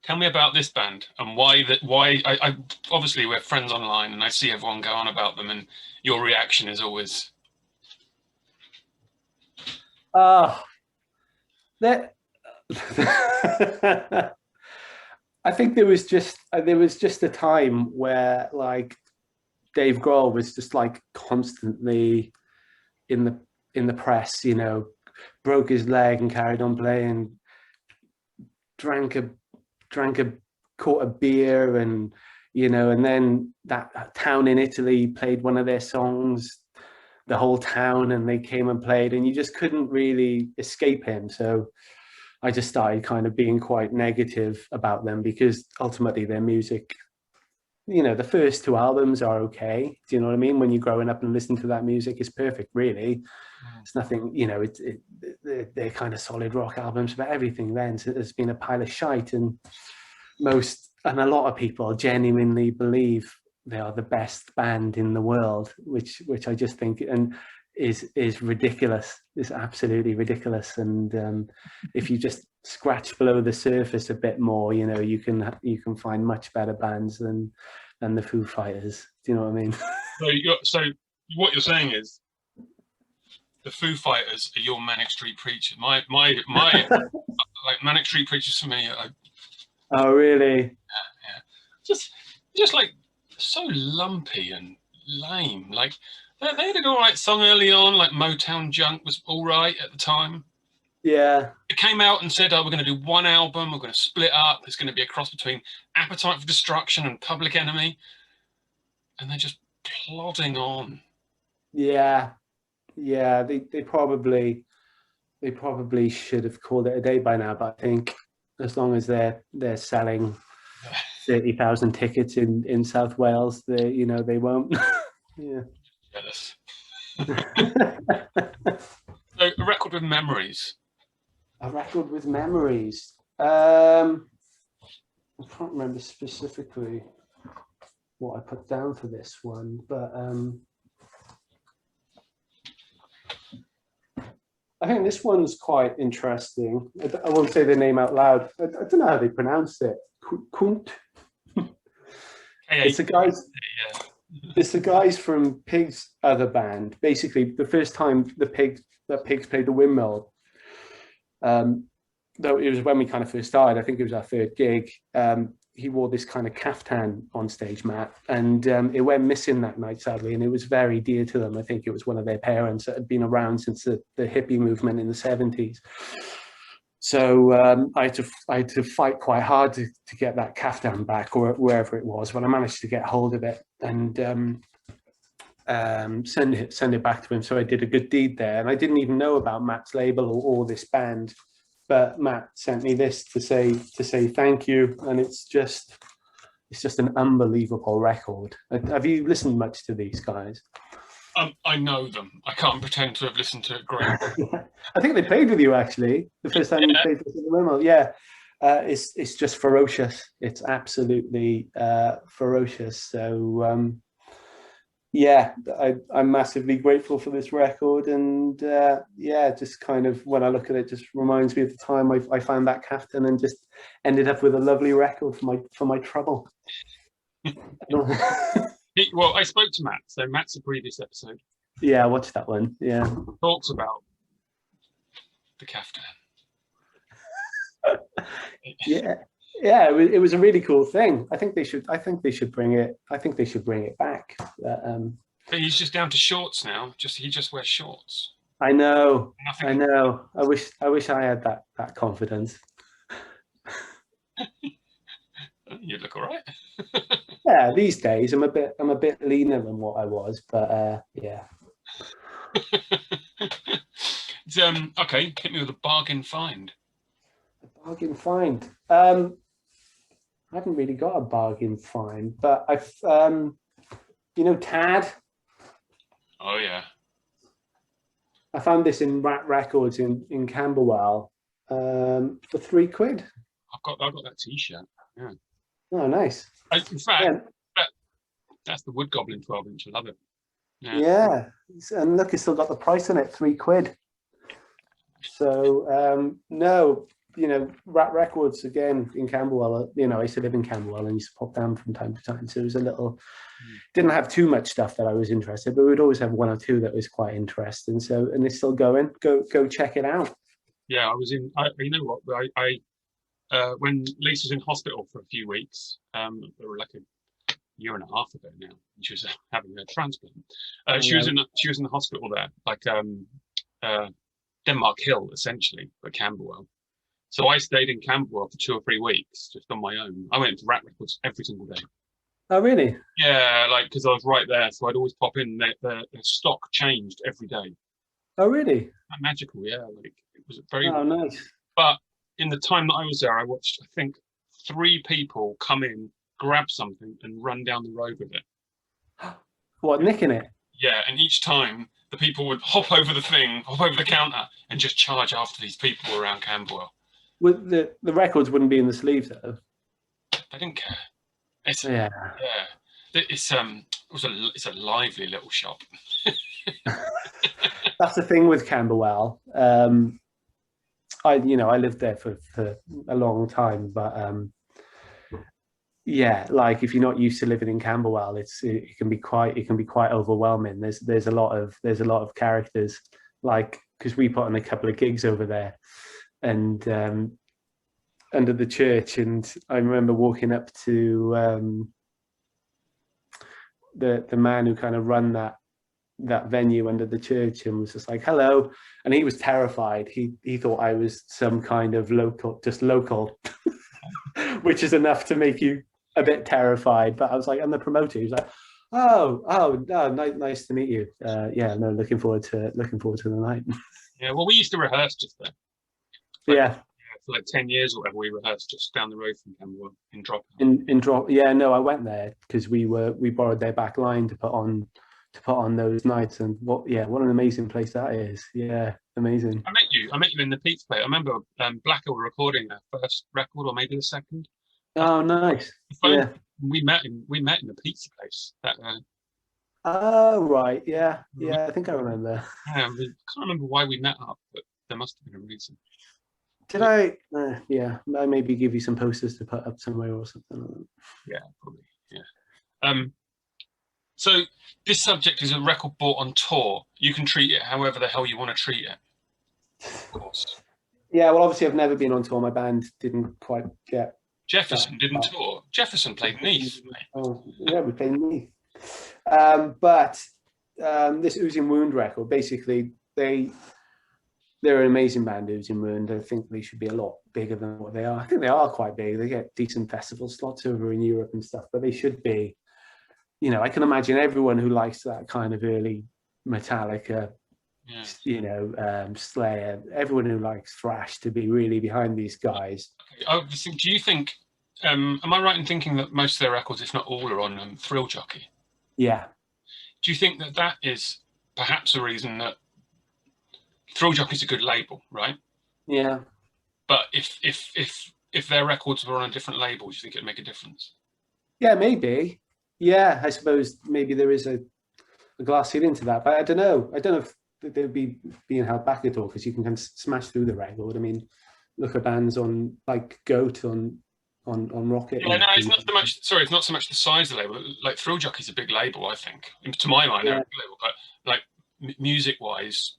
[SPEAKER 1] tell me about this band and why I obviously we're friends online and I see everyone go on about them and your reaction is always
[SPEAKER 2] that I think there was just a time where like Dave Grohl was just like constantly in the press, you know, broke his leg and carried on playing, drank a quart of beer, and you know, and then that town in Italy played one of their songs, the whole town, and they came and played, and you just couldn't really escape him. So I just started kind of being quite negative about them, because ultimately their music, you know, the first two albums are okay. Do you know what I mean? When you're growing up and listening to that music, it's perfect, really. It's nothing, you know, they're kind of solid rock albums, but everything then has been a pile of shite, and a lot of people genuinely believe they are the best band in the world, which I just think and is ridiculous. It's absolutely ridiculous. And if you just scratch below the surface a bit more, you know, you can find much better bands than the Foo Fighters. Do you know what I mean?
[SPEAKER 1] So what you're saying is the Foo Fighters are your Manic Street Preachers. My like Manic Street Preachers for me.
[SPEAKER 2] Oh really?
[SPEAKER 1] Yeah. Just like so lumpy and lame. Like they had an all right song early on, like Motown Junk was all right at the time.
[SPEAKER 2] Yeah.
[SPEAKER 1] It came out and said, "Oh, we're going to do one album. We're going to split up. It's going to be a cross between Appetite for Destruction and Public Enemy," and they're just plodding on.
[SPEAKER 2] Yeah. They probably should have called it a day by now. But I think as long as they're selling 30,000 tickets in South Wales, they won't. Yeah.
[SPEAKER 1] Jealous. So a record with memories.
[SPEAKER 2] A record with memories. I can't remember specifically what I put down for this one, but I think this one's quite interesting. I won't say the name out loud. I don't know how they pronounce it. Kunt. It's the guys from Pigs' other band. Basically, the first time Pigs played the Windmill, though it was when we kind of first started. I think it was our third gig. He wore this kind of caftan on stage, Matt, and it went missing that night, sadly, and it was very dear to them. I think it was one of their parents that had been around since the hippie movement in the 70s. So I had to fight quite hard to get that caftan back, or wherever it was, but I managed to get hold of it and send it back to him. So I did a good deed there, and I didn't even know about Matt's label or this band. But Matt sent me this to say thank you, and it's just an unbelievable record. Have you listened much to these guys?
[SPEAKER 1] I know them. I can't pretend to have listened to it great.
[SPEAKER 2] I think they played with you actually the first time you played with the Windmill. Yeah, it's just ferocious. It's absolutely ferocious. So yeah, I'm massively grateful for this record, and yeah, just kind of when I look at it, just reminds me of the time I found that caftan and just ended up with a lovely record for my trouble.
[SPEAKER 1] Well, I spoke to Matt, so Matt's a previous episode.
[SPEAKER 2] Yeah, I watched that one. Yeah,
[SPEAKER 1] talks about the caftan.
[SPEAKER 2] Yeah, it was a really cool thing. I think they should bring it back.
[SPEAKER 1] But he's just down to shorts now. He just wears shorts.
[SPEAKER 2] I know. I wish I had that confidence. You look all right. Yeah, these days I'm a bit leaner than what I was, but yeah.
[SPEAKER 1] Okay, hit me with a bargain find.
[SPEAKER 2] A bargain find. I haven't really got a bargain find, but I've, Tad.
[SPEAKER 1] Oh yeah.
[SPEAKER 2] I found this in Rat Records in Camberwell for £3.
[SPEAKER 1] I've got that T-shirt. Yeah.
[SPEAKER 2] Oh, nice.
[SPEAKER 1] In fact,
[SPEAKER 2] Yeah.
[SPEAKER 1] that's the Wood Goblin 12-inch. I love it.
[SPEAKER 2] Yeah. And look, it's still got the price on it, £3. So no, Rat Records again in Camberwell. I used to live in Camberwell and used to pop down from time to time. So it was a little. Didn't have too much stuff that I was interested, but we'd always have one or two that was quite interesting. So, and it's still going. Go check it out.
[SPEAKER 1] Yeah, I was in. You know what? When Lisa's in hospital for a few weeks, like a year and a half ago now, and she was having a transplant. She was in the hospital there, like Denmark Hill, essentially, for Camberwell. So I stayed in Camberwell for 2 or 3 weeks just on my own. I went to Rat Records every single day.
[SPEAKER 2] Oh, really?
[SPEAKER 1] Yeah, like because I was right there, so I'd always pop in. The stock changed every day.
[SPEAKER 2] Oh, really?
[SPEAKER 1] Magical, yeah. Like it was very.
[SPEAKER 2] Oh, nice.
[SPEAKER 1] But in the time that I was there, I watched, I think, 3 people come in, grab something, and run down the road with it.
[SPEAKER 2] What, nicking it?
[SPEAKER 1] Yeah, and each time the people would hop over the counter, and just charge after these people around Camberwell.
[SPEAKER 2] With the records wouldn't be in the sleeves though.
[SPEAKER 1] They didn't care. It's a lively little shop.
[SPEAKER 2] That's the thing with Camberwell. I lived there for a long time, but like if you're not used to living in Camberwell, it can be quite overwhelming. There's a lot of characters, like because we put on a couple of gigs over there, and under the church, and I remember walking up to the man who kind of run that venue under the church, and was just like, hello, and he was terrified. He thought I was some kind of local which is enough to make you a bit terrified. But I was like, I'm the promoter. He was like, oh no, nice to meet you. Looking forward to the night.
[SPEAKER 1] Yeah, well, we used to rehearse just there. For like 10 years or whatever, we rehearsed just down the road from Camberwell in Drop.
[SPEAKER 2] In Drop, yeah, no, I went there because we borrowed their back line to put on those nights, and what an amazing place that is. Yeah, amazing.
[SPEAKER 1] I met you in the pizza place. I remember Blacker were recording their first record, or maybe the second.
[SPEAKER 2] Oh, nice.
[SPEAKER 1] Yeah, we met in the pizza place.
[SPEAKER 2] Oh, right, yeah, I think I remember.
[SPEAKER 1] Yeah, I can't remember why we met up, but there must have been a reason.
[SPEAKER 2] Did I? I maybe give you some posters to put up somewhere or something.
[SPEAKER 1] Yeah, probably. Yeah. So this subject is a record bought on tour. You can treat it however the hell you want to treat it. Of course.
[SPEAKER 2] Yeah, well, obviously I've never been on tour. My band didn't quite get.
[SPEAKER 1] Jefferson didn't tour. Jefferson played Neath.
[SPEAKER 2] Oh, yeah, we played Neath. But this Oozing Wound record, basically, they're an amazing band, Oozing Wound. I think they should be a lot bigger than what they are. I think they are quite big. They get decent festival slots over in Europe and stuff, but they should be. I can imagine everyone who likes that kind of early Metallica, Slayer, everyone who likes thrash to be really behind these guys.
[SPEAKER 1] Do you think, am I right in thinking that most of their records, if not all, are on Thrill Jockey?
[SPEAKER 2] Yeah.
[SPEAKER 1] Do you think that is perhaps a reason that Thrill Jockey's a good label, right?
[SPEAKER 2] Yeah.
[SPEAKER 1] But if their records were on a different label, do you think it'd make a difference?
[SPEAKER 2] Yeah, maybe. Yeah, I suppose maybe there is a glass ceiling to that, but I don't know. I don't know if they'd be being held back at all, because you can kind of smash through the record. I mean, look at bands on like Goat on Rocket.
[SPEAKER 1] Yeah, no, it's not so much. Sorry, it's not so much the size of the label. Like Thrill Jockey's a big label, I think. To my mind, they're a big label, but like music-wise,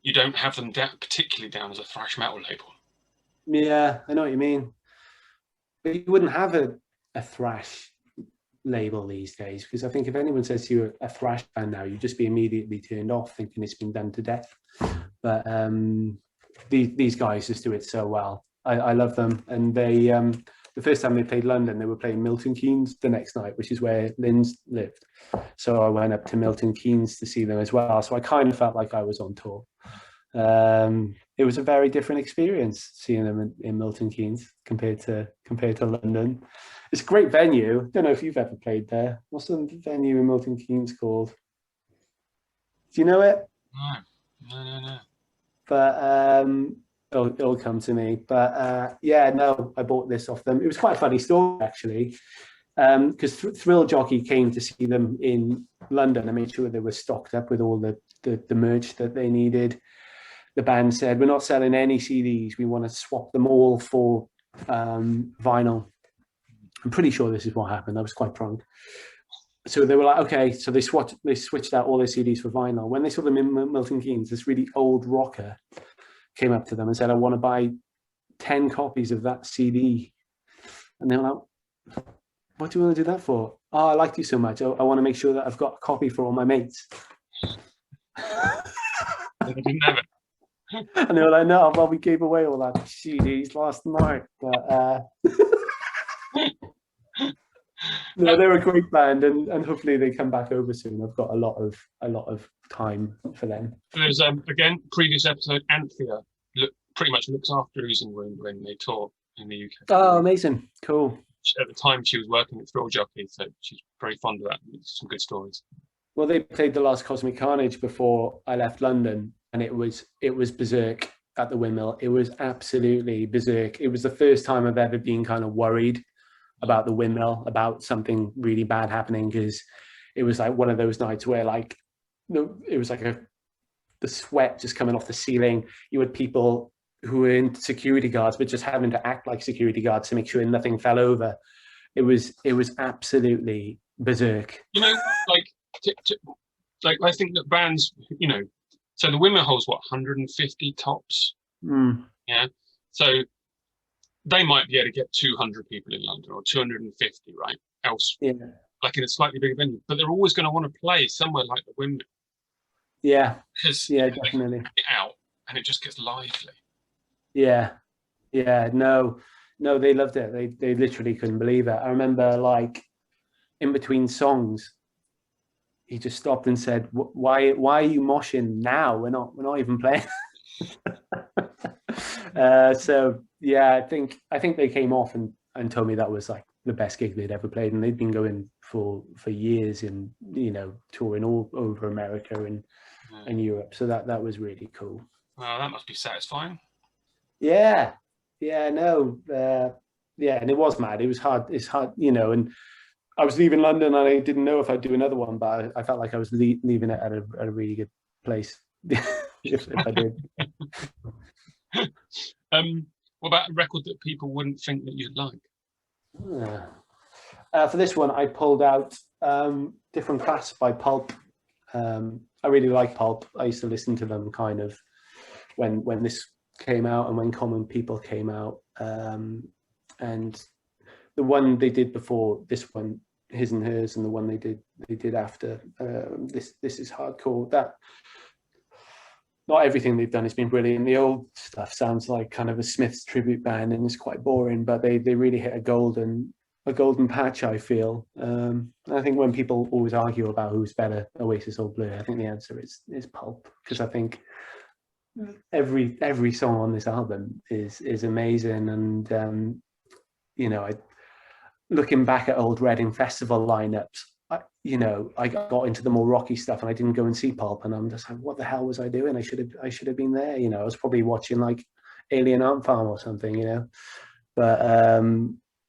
[SPEAKER 1] you don't have them particularly down as a thrash metal label.
[SPEAKER 2] Yeah, I know what you mean. But you wouldn't have a thrash label these days, because I think if anyone says to you a thrash band now, you'd just be immediately turned off, thinking it's been done to death. But these guys just do it so well. I love them, and they the first time they played London, they were playing Milton Keynes the next night, which is where Lynn's lived. So I went up to Milton Keynes to see them as well. So I kind of felt like I was on tour. it was a very different experience seeing them in Milton Keynes compared to London. It's a great venue. Don't know if you've ever played there. What's the venue in Milton Keynes called? Do you know it?
[SPEAKER 1] No.
[SPEAKER 2] But it'll come to me. But yeah, no, I bought this off them. It was quite a funny story actually, because Thrill Jockey came to see them in London. I made sure they were stocked up with all the merch that they needed. The band said, "We're not selling any CDs. We want to swap them all for vinyl." I'm pretty sure this is what happened. I was quite drunk. So they were like, okay, so they switched out all their CDs for vinyl. When they saw them in Milton Keynes, this really old rocker came up to them and said, "I want to buy 10 copies of that CD." And they were like, "What do you want to do that for?" "Oh, I liked you so much. I want to make sure that I've got a copy for all my mates."
[SPEAKER 1] They didn't have it.
[SPEAKER 2] And they were like, "No, well, we gave away all that CDs last night." But no, they're a great band, and hopefully they come back over soon. I've got a lot of time for them.
[SPEAKER 1] There's again, previous episode, Anthea pretty much looks after Oozingwound when they tour in the UK.
[SPEAKER 2] Oh, amazing. Cool.
[SPEAKER 1] At the time she was working at Thrill Jockey, so she's very fond of that. Some good stories.
[SPEAKER 2] Well, they played the last Cosmic Carnage before I left London, and it was berserk at the Windmill. It was absolutely berserk. It was the first time I've ever been kind of worried about the Windmill, about something really bad happening, because it was like one of those nights where like it was like the sweat just coming off the ceiling. You had people who were in security guards but just having to act like security guards to make sure nothing fell over. It was absolutely berserk.
[SPEAKER 1] You know, like I think that bands, you know, so the Windmill holds what, 150 tops? Yeah. So they might be able to get 200 people in London or 250, right? Else,
[SPEAKER 2] Yeah.
[SPEAKER 1] Like in a slightly bigger venue, but they're always going to want to play somewhere like the Windmill.
[SPEAKER 2] Yeah.
[SPEAKER 1] Because
[SPEAKER 2] yeah, definitely.
[SPEAKER 1] It out and it just gets lively.
[SPEAKER 2] Yeah. No, they loved it. They literally couldn't believe it. I remember, like, in between songs, he just stopped and said, "Why are you moshing now? We're not even playing." So yeah, I think they came off and told me that was like the best gig they'd ever played, and they'd been going for years, and you know, touring all over America and Europe. So that was really cool.
[SPEAKER 1] Well, that must be satisfying.
[SPEAKER 2] Yeah, no, yeah, and it was mad. It was hard. It's hard, you know. And I was leaving London, and I didn't know if I'd do another one, but I felt like I was leaving it at a really good place if I did.
[SPEAKER 1] What about a record that people wouldn't think that you'd like?
[SPEAKER 2] For this one, I pulled out Different Class by Pulp. I really like Pulp. I used to listen to them kind of when this came out and when Common People came out. And the one they did before this one, His and Hers, and the one they did after this is Hardcore. That not everything they've done has been brilliant. The old stuff sounds like kind of a Smiths tribute band and it's quite boring, but they really hit a golden patch, I feel. I think when people always argue about who's better, Oasis or Blur, I think the answer is Pulp, because I think every song on this album is amazing. And you know, looking back at old Reading Festival lineups, I got into the more rocky stuff and I didn't go and see Pulp, and I'm just like, what the hell was I doing? I should have been there. You know, I was probably watching like Alien Ant Farm or something, you know. But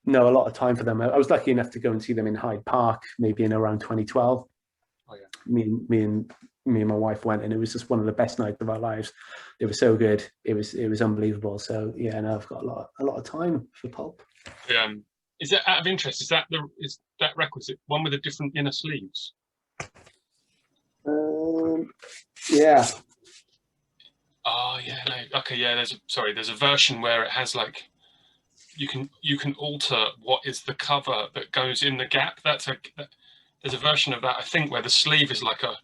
[SPEAKER 2] no, a lot of time for them. I was lucky enough to go and see them in Hyde Park, maybe in around 2012.
[SPEAKER 1] Oh yeah.
[SPEAKER 2] Me and my wife went, and it was just one of the best nights of our lives. They were so good. It was unbelievable. So yeah, no, I've got a lot of time for Pulp.
[SPEAKER 1] Is that, out of interest, is that record, is it one with the different inner sleeves?
[SPEAKER 2] Yeah.
[SPEAKER 1] Oh yeah, no. Okay, yeah. There's a version where it has like you can alter what is the cover that goes in the gap. There's a version of that, I think, where the sleeve is like a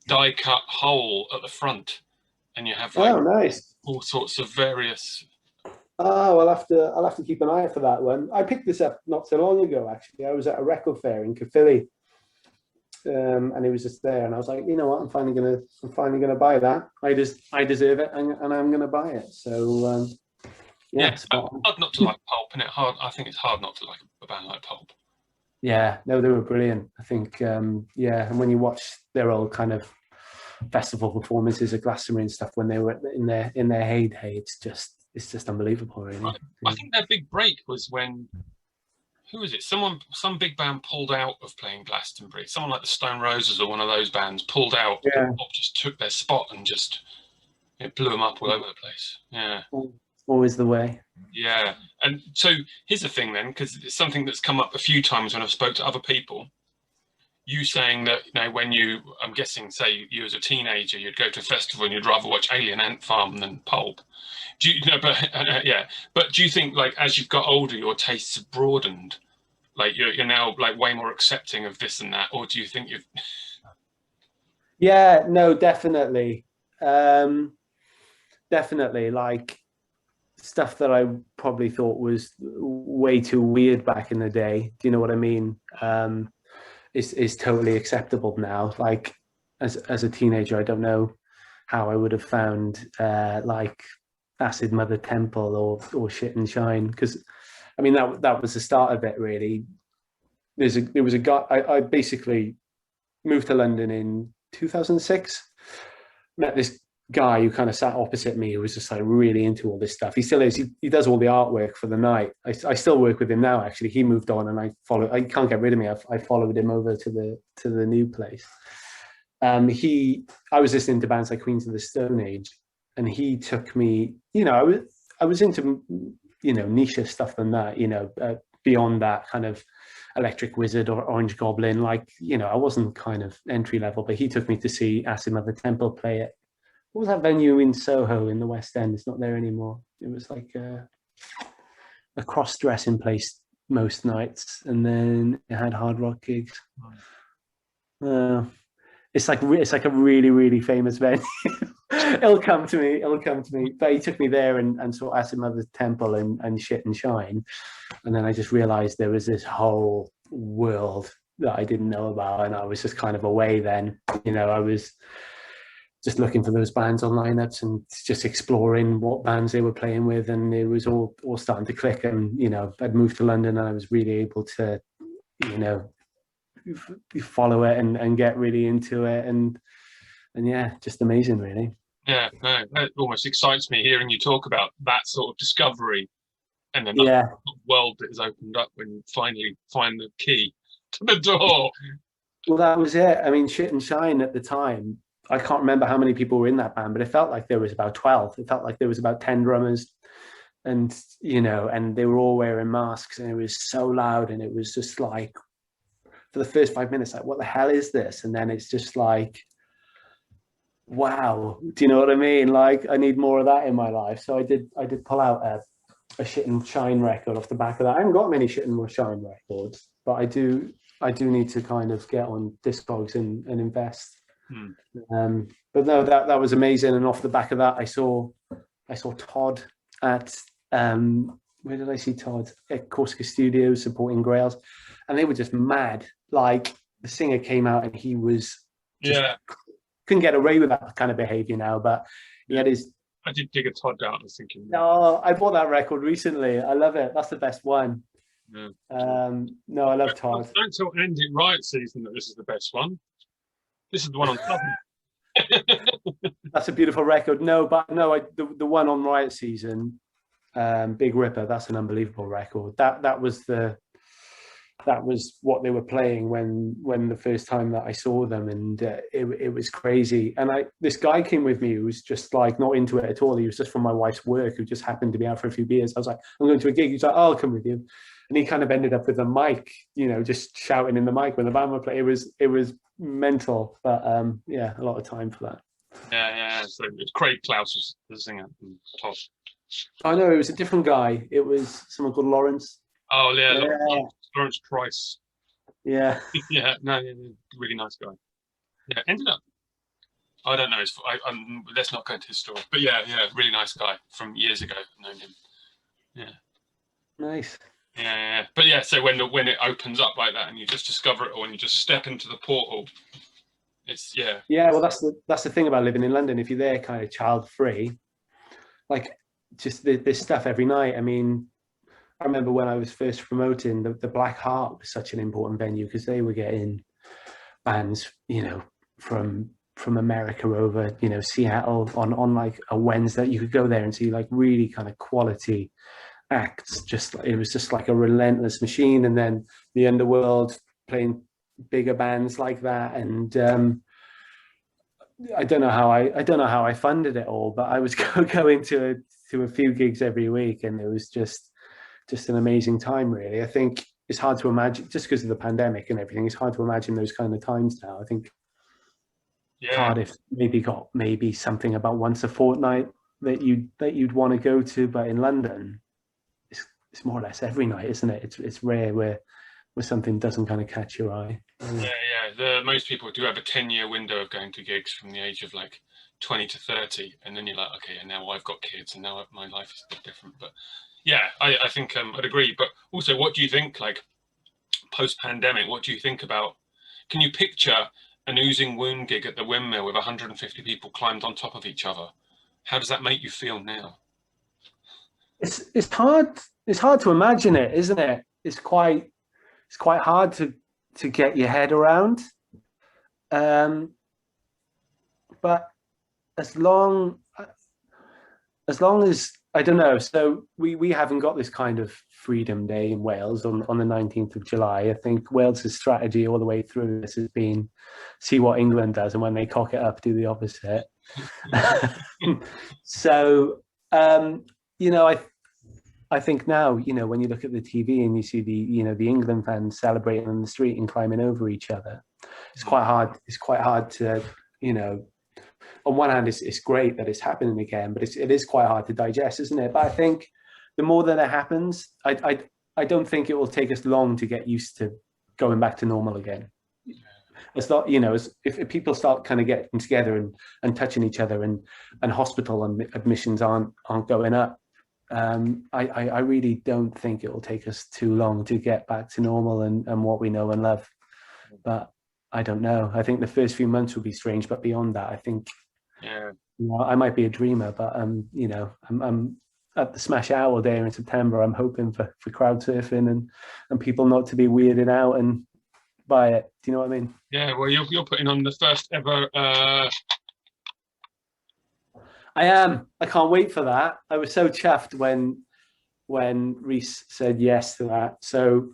[SPEAKER 1] die cut hole at the front, and you have like
[SPEAKER 2] nice.
[SPEAKER 1] all sorts of various.
[SPEAKER 2] Oh, I'll have to keep an eye out for that one. I picked this up not so long ago, actually. I was at a record fair in Caerphilly, and it was just there, and I was like, you know what, I'm finally gonna buy that. I deserve it, and I'm gonna buy it. So yeah, spot on.
[SPEAKER 1] Hard not to like Pulp, and I think it's hard not to like a band like Pulp.
[SPEAKER 2] Yeah, no, they were brilliant. I think yeah, and when you watch their old kind of festival performances at Glastonbury and stuff when they were in their heyday, it's just unbelievable, really.
[SPEAKER 1] I think their big break was when, who was it? Some big band pulled out of playing Glastonbury. Someone like the Stone Roses or one of those bands pulled out.
[SPEAKER 2] Yeah.
[SPEAKER 1] And Pulp just took their spot and just it blew them up all over the place. Yeah.
[SPEAKER 2] Always the way.
[SPEAKER 1] Yeah. And so here's the thing then, because it's something that's come up a few times when I've spoke to other people. You saying that, you know, when you, I'm guessing, say you as a teenager, you'd go to a festival and you'd rather watch Alien Ant Farm than Pulp. Do you know? But yeah. But do you think, like, as you've got older, your tastes have broadened? Like you're now like way more accepting of this and that, or do you think you've?
[SPEAKER 2] Yeah, no, definitely, definitely. Like stuff that I probably thought was way too weird back in the day. Do you know what I mean? Is totally acceptable now. Like as a teenager, I don't know how I would have found like Acid Mother Temple or Shit and Shine, because I mean that was the start of it, really. There was a guy. I basically moved to London in 2006. Met this guy who kind of sat opposite me, who was just like really into all this stuff. He still is. He does all the artwork for the night. I still work with him now. Actually, he moved on, and I can't get rid of me. I followed him over to the new place. I was listening to bands like Queens of the Stone Age, and he took me. You know, I was into, you know, niche stuff than that. You know, beyond that kind of Electric Wizard or Orange Goblin. Like, you know, I wasn't kind of entry level, but he took me to see Acid Mother Temple play it. What was that venue in Soho in the West End? It's not there anymore. It was like a cross-dressing place most nights, and then it had hard rock gigs. It's like a really, really famous venue. It'll come to me. But he took me there and saw Acid Mother Temple and Shit and Shine, and then I just realised there was this whole world that I didn't know about, and I was just kind of away then. You know, I was just looking for those bands on lineups and just exploring what bands they were playing with, and it was all starting to click. And you know, I'd moved to London, and I was really able to, you know, follow it and get really into it, and yeah, just amazing, really.
[SPEAKER 1] Yeah, no, it almost excites me hearing you talk about that sort of discovery, and then
[SPEAKER 2] Yeah,
[SPEAKER 1] that world that has opened up when you finally find the key to the door.
[SPEAKER 2] well, that was it. I mean, Shit and Shine at the time, I can't remember how many people were in that band, but it felt like there was about 12. It felt like there was about 10 drummers, and you know, and they were all wearing masks, and it was so loud, and it was just like, for the first 5 minutes, like, what the hell is this? And then it's just like, wow, do you know what I mean? Like, I need more of that in my life. So I did pull out a Shit and Shine record off the back of that. I haven't got many Shit and Shine records, but I do need to kind of get on Discogs and invest. But no, that was amazing. And off the back of that, I saw Todd at where did I see Todd? At Corsica Studios supporting Grails, and they were just mad. Like, the singer came out and he was just, couldn't get away with that kind of behavior now, but he had his.
[SPEAKER 1] I did dig a Todd out. I was thinking.
[SPEAKER 2] No, I bought that record recently. I love it. That's the best one.
[SPEAKER 1] Yeah.
[SPEAKER 2] No, I love Todd.
[SPEAKER 1] Don't tell End It Right season that this is the best one. This is the one on top.
[SPEAKER 2] That's a beautiful record. No, but no, the one on Riot Season, Big Ripper. That's an unbelievable record. That was what they were playing when the first time that I saw them, and it was crazy. And this guy came with me who was just like not into it at all. He was just from my wife's work, who just happened to be out for a few beers. I was like, I'm going to a gig. He's like, oh, I'll come with you. And he kind of ended up with a mic, you know, just shouting in the mic when the band were playing. It was mental, but yeah, a lot of time for that.
[SPEAKER 1] Yeah. So it's Craig Klaus was the singer. Todd.
[SPEAKER 2] I know, it was a different guy. It was someone called Lawrence.
[SPEAKER 1] Oh yeah. Lawrence Price.
[SPEAKER 2] Yeah.
[SPEAKER 1] Yeah. No, really nice guy. Yeah. Ended up. I don't know. Let's not go into his story. But yeah, really nice guy from years ago. I've known him. Yeah.
[SPEAKER 2] Nice.
[SPEAKER 1] Yeah. But yeah, so when it opens up like that and you just discover it all and you just step into the portal, it's
[SPEAKER 2] Yeah, well, that's the thing about living in London. If you're there kind of child free, like just this stuff every night. I mean, I remember when I was first promoting, the Black Heart was such an important venue because they were getting bands, from America over, Seattle on like a Wednesday. You could go there and see like really kind of quality acts. It was just like a relentless machine. And then the underworld playing bigger bands like that. And I don't know how I funded it all, but I was going to a few gigs every week, and it was just an amazing time, really. I think it's hard to imagine, just because of the pandemic and everything, it's hard to imagine those kind of times now. I think Cardiff got something about once a fortnight that you'd want to go to, but in London, it's more or less every night, isn't it? It's rare where something doesn't kind of catch your eye.
[SPEAKER 1] Most people do have a 10-year window of going to gigs from the age of like 20 to 30, and then you're like, okay, and now I've got kids, and now my life is a bit different. But yeah, I think I'd agree. But also, what do you think, like, post-pandemic, what do you think about, can you picture an Oozing Wound gig at the Windmill with 150 people climbed on top of each other? How does that make you feel now?
[SPEAKER 2] It's hard to imagine it, isn't it? It's quite hard to get your head around. But as long as I don't know, so we haven't got this kind of Freedom Day in Wales on the 19th of July. I think Wales's strategy all the way through this has been see what England does, and when they cock it up, do the opposite. So I think now, when you look at the TV and you see the England fans celebrating on the street and climbing over each other, it's quite hard. It's quite hard to, on one hand, it's great that it's happening again, but it is quite hard to digest, isn't it? But I think the more that it happens, I don't think it will take us long to get used to going back to normal again. It's not, if people start kind of getting together and touching each other, and hospital admissions aren't going up, I really don't think it will take us too long to get back to normal and what we know and love. But I don't know. I think the first few months will be strange, but beyond that, I think, I might be a dreamer, but I'm at the Smash Hour there in September. I'm hoping for crowd surfing and people not to be weirded out and buy it. Do you know what I mean?
[SPEAKER 1] Yeah. Well, you're putting on the first ever.
[SPEAKER 2] I am. I can't wait for that. I was so chuffed when Reese said yes to that. So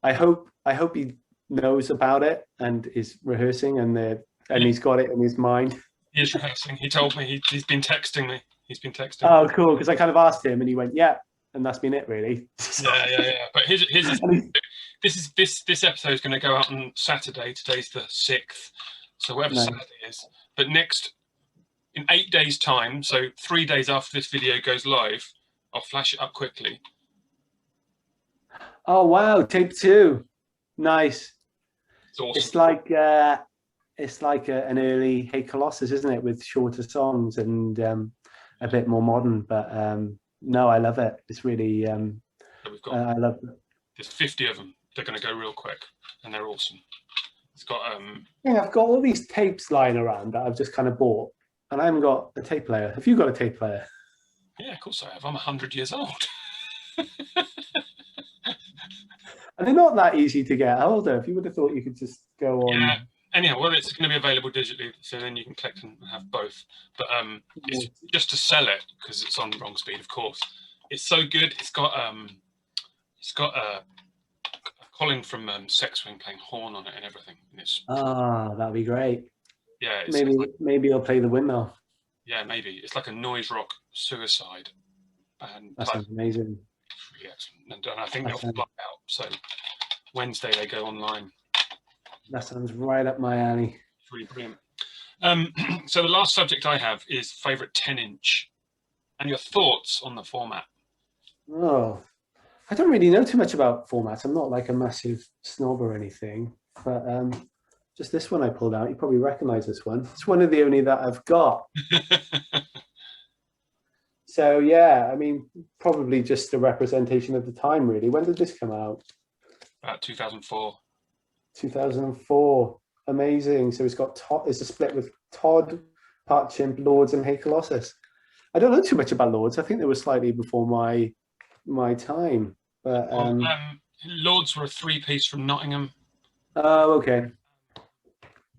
[SPEAKER 2] I hope he knows about it and is rehearsing, and he's got it in his mind.
[SPEAKER 1] He is rehearsing. He told me he's been texting me. He's been texting.
[SPEAKER 2] Oh, cool. Because I kind of asked him, and he went, "Yeah," and that's been it, really.
[SPEAKER 1] Yeah. But this episode is going to go out on Saturday. Today's the 6th, so whatever Saturday is. But in 8 days' time, so 3 days after this video goes live, I'll flash it up quickly.
[SPEAKER 2] Oh wow, tape 2, nice.
[SPEAKER 1] It's awesome.
[SPEAKER 2] It's like an early Hey Colossus, isn't it, with shorter songs and a bit more modern. But no, I love it. It's really I love it.
[SPEAKER 1] There's 50 of them. They're going to go real quick, and they're awesome. It's got
[SPEAKER 2] I've got all these tapes lying around that I've just kind of bought, and I haven't got a tape player. Have you got a tape player?
[SPEAKER 1] Yeah, of course I have. I'm 100 years old.
[SPEAKER 2] And they're not that easy to get hold of. You would have thought you could just go on.
[SPEAKER 1] Yeah. Anyhow, well, it's going to be available digitally, so then you can collect and have both. But it's just to sell it because it's on the wrong speed, of course. It's so good. It's got a Colin from Sex Swing playing horn on it and everything. And
[SPEAKER 2] that'd be great.
[SPEAKER 1] Yeah.
[SPEAKER 2] Maybe I'll play the Windmill.
[SPEAKER 1] Yeah, maybe. It's like a noise rock suicide band.
[SPEAKER 2] That sounds amazing.
[SPEAKER 1] Really excellent. And I think they'll fly out. So Wednesday they go online.
[SPEAKER 2] That sounds right up my alley.
[SPEAKER 1] It's really brilliant. So the last subject I have is favourite 10-inch and your thoughts on the format.
[SPEAKER 2] Oh, I don't really know too much about formats. I'm not like a massive snob or anything, but just this one I pulled out. You probably recognise this one. It's one of the only that I've got. So yeah, I mean, probably just a representation of the time, really. When did this come out?
[SPEAKER 1] About 2004.
[SPEAKER 2] 2004. Amazing. So it's got Todd. It's a split with Todd, Part Chimp, Lords, and Hey Colossus. I don't know too much about Lords. I think they were slightly before my time. But
[SPEAKER 1] Lords were a three-piece from Nottingham.
[SPEAKER 2] oh, okay.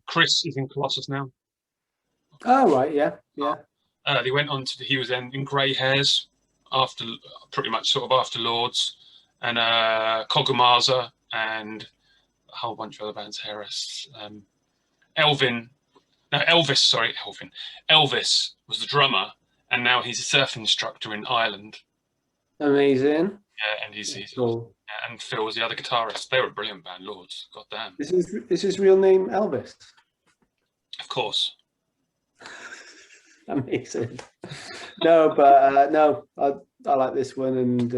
[SPEAKER 1] Chris is in Colossus now.
[SPEAKER 2] Oh, right. Yeah, yeah.
[SPEAKER 1] They went on to he was in Grey Hairs after pretty much sort of after Lords, and Kogamaza and a whole bunch of other bands. Harris, Elvis was the drummer, and now he's a surf instructor in Ireland.
[SPEAKER 2] Amazing.
[SPEAKER 1] Yeah, and he's
[SPEAKER 2] cool.
[SPEAKER 1] And Phil was the other guitarist. They were a brilliant band, Lords. God damn.
[SPEAKER 2] Is his real name Elvis?
[SPEAKER 1] Of course.
[SPEAKER 2] Amazing. No, but no, I like this one, and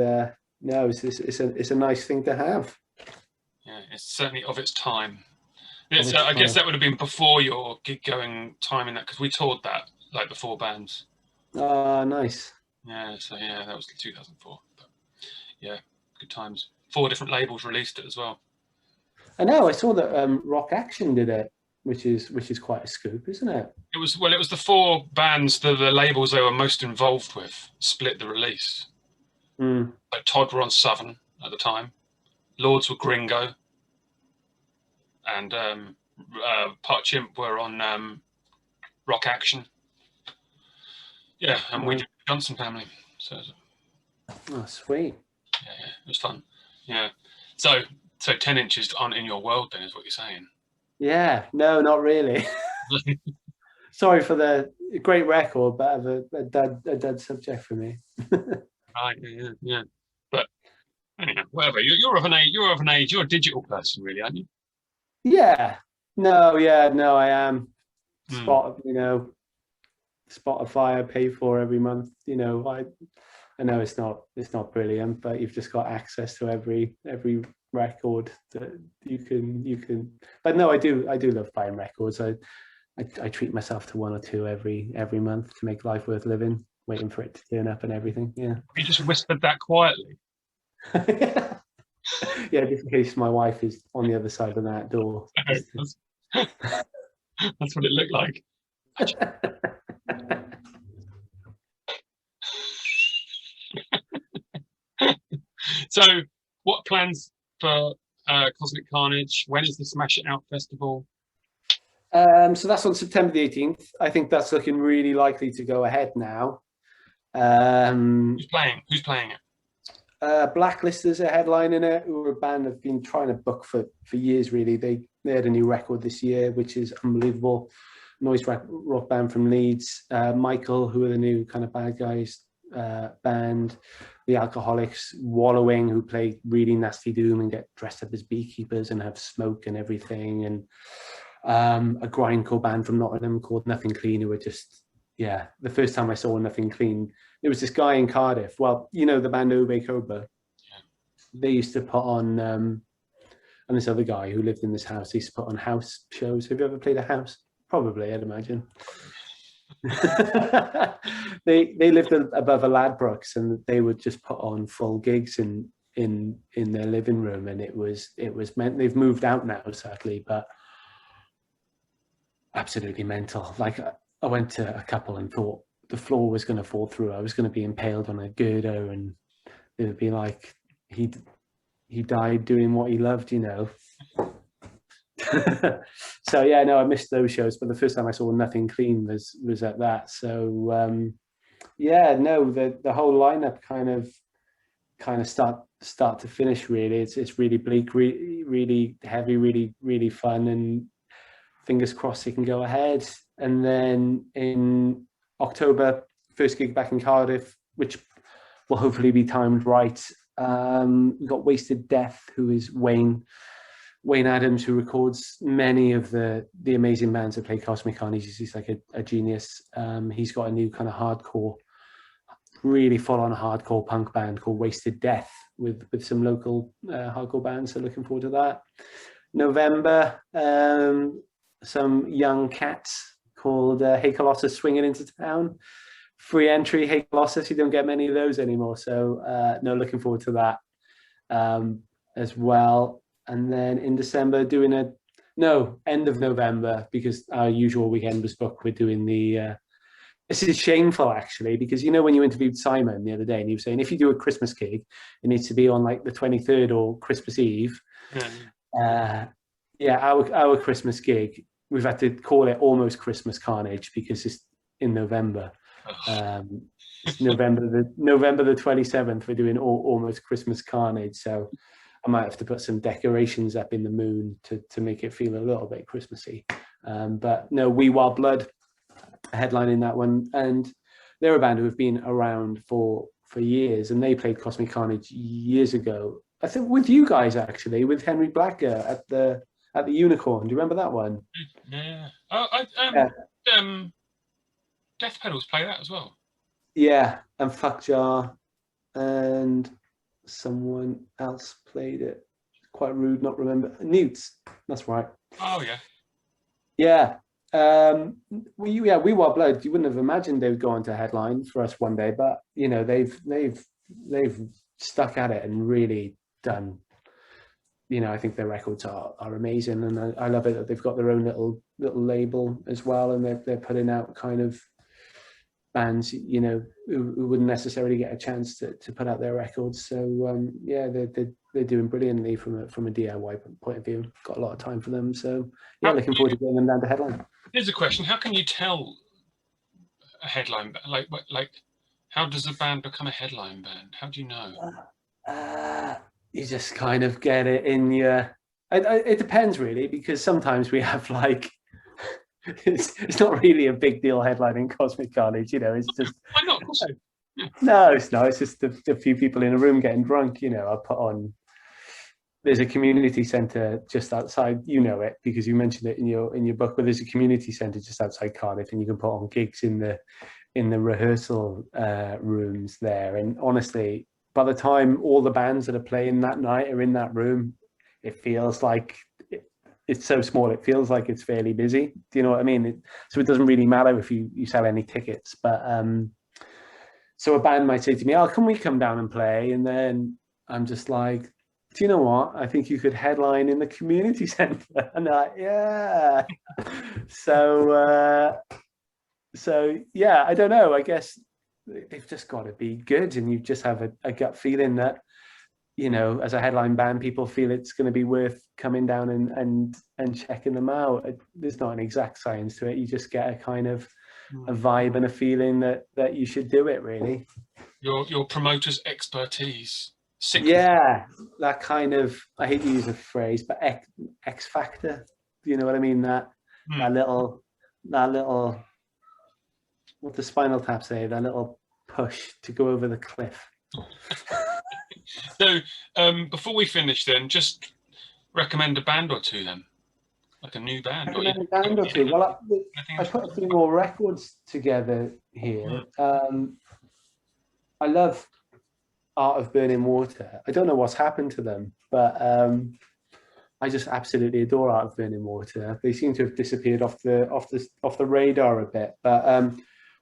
[SPEAKER 2] no, it's a nice thing to have.
[SPEAKER 1] Yeah, it's certainly of its time. I guess that would have been before your gig going time in that, because we toured that, like the four bands.
[SPEAKER 2] Ah, nice.
[SPEAKER 1] Yeah, so yeah, that was 2004. But yeah, good times. 4 different labels released it as well.
[SPEAKER 2] I know. I saw that Rock Action did it, which is quite a scoop, isn't it? It
[SPEAKER 1] was the 4 bands, the labels they were most involved with split the release. Like Todd were on Southern at the time, Lords were Gringo, and Part Chimp were on Rock Action. Yeah, and we did the Johnson family. So
[SPEAKER 2] oh, sweet.
[SPEAKER 1] Yeah, it was fun. Yeah. So 10 inches aren't in your world then, is what you're saying?
[SPEAKER 2] Yeah, no, not really. Sorry for the great record, but a dead subject for me.
[SPEAKER 1] Right, yeah. But anyhow, whatever. You're of an age. You're a digital person, really, aren't you?
[SPEAKER 2] Yeah. No, I am. Spotify I pay for every month. You know, I know it's not brilliant, but you've just got access to every record that you can. But no, I do love buying records. I treat myself to 1 or 2 every month to make life worth living, waiting for it to turn up and everything. Yeah.
[SPEAKER 1] You just whispered that quietly.
[SPEAKER 2] Yeah, just in case my wife is on the other side of that door.
[SPEAKER 1] That's what it looked like. So, what plans for Cosmic Carnage? When is the Smash It Out festival?
[SPEAKER 2] So that's on September the 18th. I think that's looking really likely to go ahead now.
[SPEAKER 1] Who's playing it?
[SPEAKER 2] Blacklisters are headlining it, who are a band I've been trying to book for years, really. They had a new record this year, which is unbelievable. Noise rock band from Leeds. Michael, who are the new kind of bad guys band. The Alcoholics, Wallowing, who play really nasty doom and get dressed up as beekeepers and have smoke and everything. And a grindcore band from Nottingham called Nothing Clean, who were just, yeah, the first time I saw Nothing Clean, there was this guy in Cardiff. Well, you know the band Obey Cobra. Yeah. They used to put on, and this other guy who lived in this house, he used to put on house shows. Have you ever played a house? Probably, I'd imagine. They lived above a Ladbrokes, and they would just put on full gigs in their living room, and it was meant. They've moved out now, sadly, but absolutely mental. Like, I went to a couple and thought the floor was going to fall through. I was going to be impaled on a girder, and it would be like he died doing what he loved, you know. So yeah, no, I missed those shows, but the first time I saw Nothing Clean was at that. So yeah, no, the whole lineup kind of start to finish, really. It's really bleak, really heavy, really fun, and fingers crossed it can go ahead. And then in October, first gig back in Cardiff, which will hopefully be timed right. We've got Wasted Death, who is Wayne Adams, who records many of the amazing bands that play Cosmic Carnage. He's like a genius. He's got a new kind of hardcore, really full-on hardcore punk band called Wasted Death with some local hardcore bands. So looking forward to that. November, some young cats called Hey Colossus swinging into town. free entry heckles. You don't get many of those anymore. So no, looking forward to that as well. And then in December, end of November, because our usual weekend was booked. We're doing the. This is shameful, actually, because when you interviewed Simon the other day, and you were saying if you do a Christmas gig, it needs to be on like the 23rd or Christmas Eve. Yeah, our Christmas gig, we've had to call it almost Christmas Carnage because it's in November. It's November the 27th. We're doing almost Christmas Carnage, so I might have to put some decorations up in the moon to make it feel a little bit Christmassy. But no, We Wild Blood headlining that one, and they're a band who have been around for years, and they played Cosmic Carnage years ago. I think with you guys, actually, with Henry Blacker at the Unicorn. Do you remember that one?
[SPEAKER 1] Yeah. Death Pedals play that as well.
[SPEAKER 2] Yeah, and Fuckjar and someone else played it. Quite rude, not remember. Newts. That's right.
[SPEAKER 1] Oh yeah.
[SPEAKER 2] Yeah. We Wild Blood. You wouldn't have imagined they would go on to headline for us one day, but they've stuck at it and really done. I think their records are amazing, and I love it that they've got their own little label as well, and they're putting out kind of bands who wouldn't necessarily get a chance to put out their records. So yeah, they're doing brilliantly from a DIY point of view. Got a lot of time for them, so yeah, looking forward to getting them down to headline.
[SPEAKER 1] Here's a question: how can you tell a headline like how does a band become a headline band? How do you know?
[SPEAKER 2] You just kind of get it in your. It depends really, because sometimes we have like. It's not really a big deal headlining Cosmic Carnage, it's just.
[SPEAKER 1] Why not?
[SPEAKER 2] Yeah. No, it's not. It's just a few people in a room getting drunk. I put on. There's a community centre just outside. It because you mentioned it in your book. But there's a community centre just outside Cardiff, and you can put on gigs in the rehearsal rooms there. And honestly, by the time all the bands that are playing that night are in that room, it feels like it's so small. It feels like it's fairly busy. Do you know what I mean? So it doesn't really matter if you sell any tickets. But so a band might say to me, "Oh, can we come down and play?" And then I'm just like, "Do you know what? I think you could headline in the community centre." And they're like, "Yeah." So yeah, I don't know. I guess they've just got to be good, and you just have a gut feeling that as a headline band, people feel it's going to be worth coming down and checking them out. There's not an exact science to it. You just get a kind of a vibe and a feeling that you should do it, really.
[SPEAKER 1] Your promoter's expertise.
[SPEAKER 2] Yeah, that kind of, I hate to use the phrase, but X factor. Do you know what I mean? That little, what does Spinal Tap say? That little push to go over the cliff.
[SPEAKER 1] So before we finish, then just recommend a band or two, then, like a new band.
[SPEAKER 2] A band or two. Well, I put a few more records together here. I love Art of Burning Water. I don't know what's happened to them, but I just absolutely adore Art of Burning Water. They seem to have disappeared off the radar a bit, but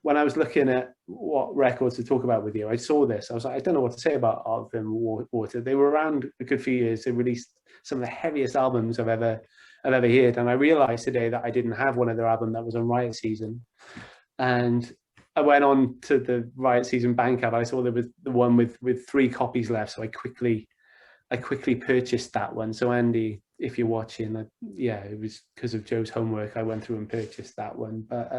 [SPEAKER 2] when I was looking at what records to talk about with you, I saw this. I was like, I don't know what to say about Art of Burning Water. They were around a good few years. They released some of the heaviest albums I've ever heard, and I realized today that I didn't have one of their albums that was on Riot Season, and I went on to the Riot Season Bandcamp. I saw there was the one with 3 copies left, so I quickly purchased that one. So Andy, if you're watching, it was because of Joe's homework. I went through and purchased that one. But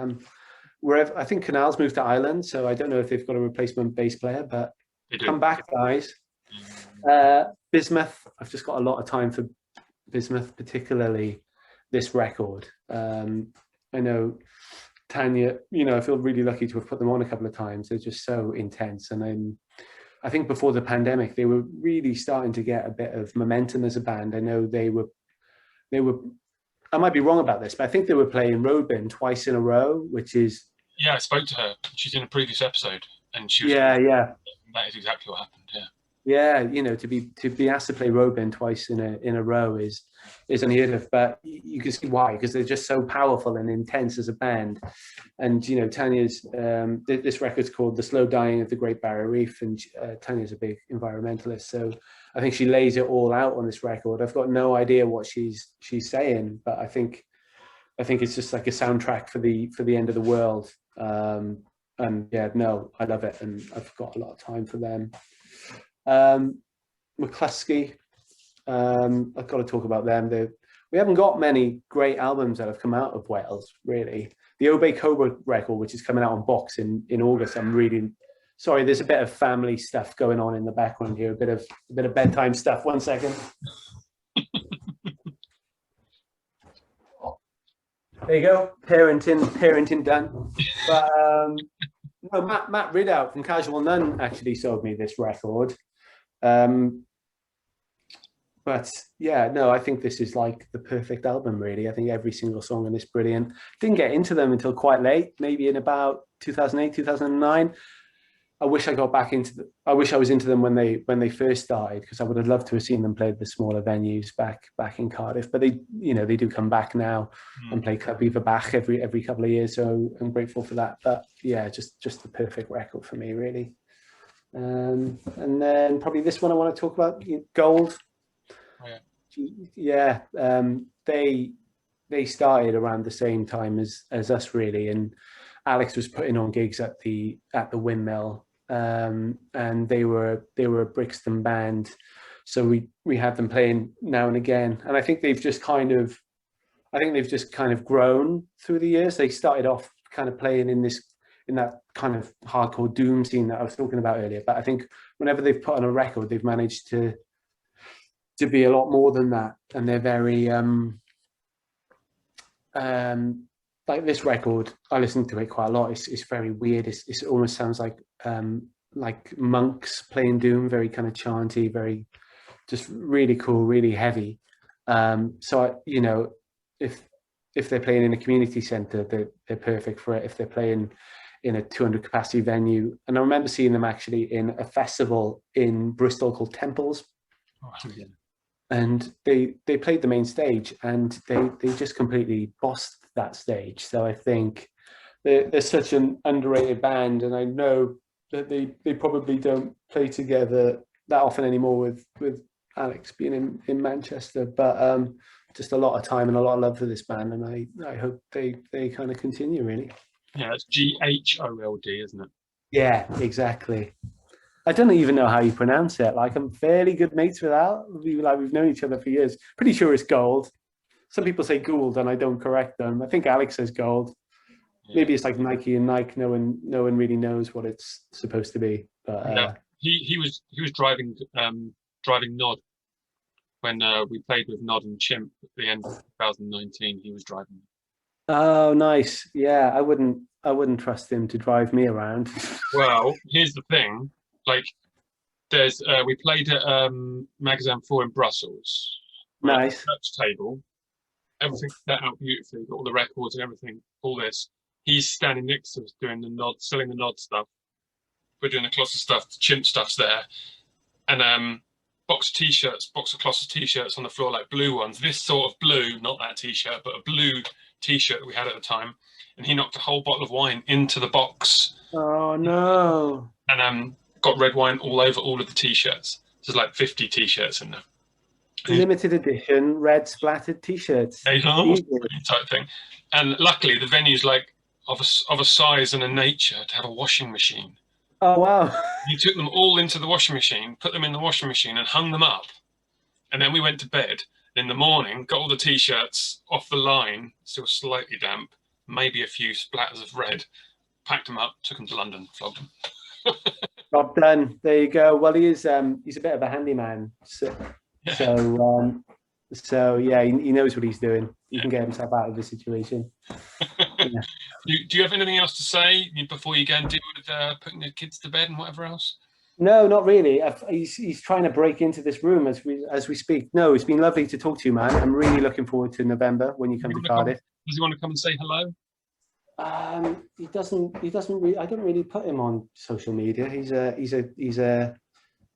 [SPEAKER 2] wherever, I think Canal's moved to Ireland, so I don't know if they've got a replacement bass player. But come back, guys. Bismuth. I've just got a lot of time for Bismuth, particularly this record. I know. Tanya, I feel really lucky to have put them on a couple of times. They're just so intense. And I think before the pandemic, they were really starting to get a bit of momentum as a band. I know they were, I might be wrong about this, but I think they were playing Roadburn twice in a row, which is...
[SPEAKER 1] Yeah, I spoke to her. She's in a previous episode. And she was...
[SPEAKER 2] Yeah.
[SPEAKER 1] That is exactly what happened, yeah.
[SPEAKER 2] Yeah, you know, to be asked to play Robin twice in a row is unheard of. But you can see why, because they're just so powerful and intense as a band. And you know, Tanya's this record's called "The Slow Dying of the Great Barrier Reef," and Tanya's a big environmentalist, so I think she lays it all out on this record. I've got no idea what she's saying, but I think it's just like a soundtrack for the end of the world. And yeah, no, I love it, and I've got a lot of time for them. McCluskey, I've got to talk about them. We haven't got many great albums that have come out of Wales, really. The Obey Cobra record, which is coming out on box in August, I'm reading. Sorry, there's a bit of family stuff going on in the background here, a bit of bedtime stuff. 1 second. There you go, parenting done. But no, Matt Ridout from Casual Nun actually sold me this record. But yeah, no, I think this is like the perfect album, really. I think every single song on this brilliant. Didn't get into them until quite late, maybe in about 2008, 2009. I wish I got back into I wish I was into them when they first started, because I would have loved to have seen them play the smaller venues back in Cardiff. But they do come back now and play Club Viva Bach every couple of years. So I'm grateful for that. But yeah, just the perfect record for me, really. And then probably this one I want to talk about, Gold. Yeah, they started around the same time as us, really, and Alex was putting on gigs at the Windmill, and they were a Brixton band, so we had them playing now and again, and I think they've just kind of grown through the years. They started off kind of playing in that kind of hardcore doom scene that I was talking about earlier, but I think whenever they've put on a record, they've managed to be a lot more than that, and they're very like this record. I listen to it quite a lot. It's very weird. It almost sounds like monks playing doom, very kind of chanty, very just really cool, really heavy. So if they're playing in a community centre, they're perfect for it. If they're playing in a 200 capacity venue, and I remember seeing them actually in a festival in Bristol called Temples. Oh, yeah. And they played the main stage, and they just completely bossed that stage. So I think they're such an underrated band, and I know that they probably don't play together that often anymore with Alex being in Manchester. But just a lot of time and a lot of love for this band, and I hope they kind of continue, really.
[SPEAKER 1] Yeah, it's GHOLD, isn't it?
[SPEAKER 2] Yeah, exactly. I don't even know how you pronounce it. Like, I'm fairly good mates with Al. We've known each other for years. Pretty sure it's Gold. Some people say Gould, and I don't correct them. I think Alex says Gold. Yeah. Maybe it's like Nike and Nike. No one really knows what it's supposed to be. But
[SPEAKER 1] yeah, he was driving Nod when we played with Nod and Chimp at the end of 2019. He was driving.
[SPEAKER 2] Oh, nice. Yeah, I wouldn't trust him to drive me around.
[SPEAKER 1] Well, here's the thing. Like, there's we played at Magazine 4 in Brussels.
[SPEAKER 2] Nice.
[SPEAKER 1] Church table. Everything set out beautifully, got all the records and everything, all this. He's standing next to us doing the Nod, selling the Nod stuff. We're doing the Colossus stuff, the Chimp stuff's there. And box of Colossus t-shirts on the floor, like blue ones. This sort of blue, not that t-shirt, but a blue t-shirt that we had at the time. And he knocked a whole bottle of wine into the box.
[SPEAKER 2] Oh, no.
[SPEAKER 1] And got red wine all over all of the t-shirts. There's like 50 t-shirts in there.
[SPEAKER 2] Limited edition red splattered t-shirts.
[SPEAKER 1] Type thing. And luckily the venue's like of a size and a nature to have a washing machine.
[SPEAKER 2] Oh, wow.
[SPEAKER 1] He took them all into the washing machine, put them in the washing machine and hung them up. And then we went to bed. In the morning, got all the t-shirts off the line, still slightly damp, maybe a few splatters of red, packed them up, took them to London, flogged them.
[SPEAKER 2] Job done. There you go. Well, he's a bit of a handyman. So yeah, he knows what he's doing. He can get himself out of the situation. Yeah.
[SPEAKER 1] Do you have anything else to say before you go and deal with putting the kids to bed and whatever else?
[SPEAKER 2] No, not really. He's trying to break into this room as we speak. No, it's been lovely to talk to you, man. I'm really looking forward to November when you come to Cardiff.
[SPEAKER 1] Does he want to come and say hello?
[SPEAKER 2] He doesn't really. I don't really put him on social media. He's a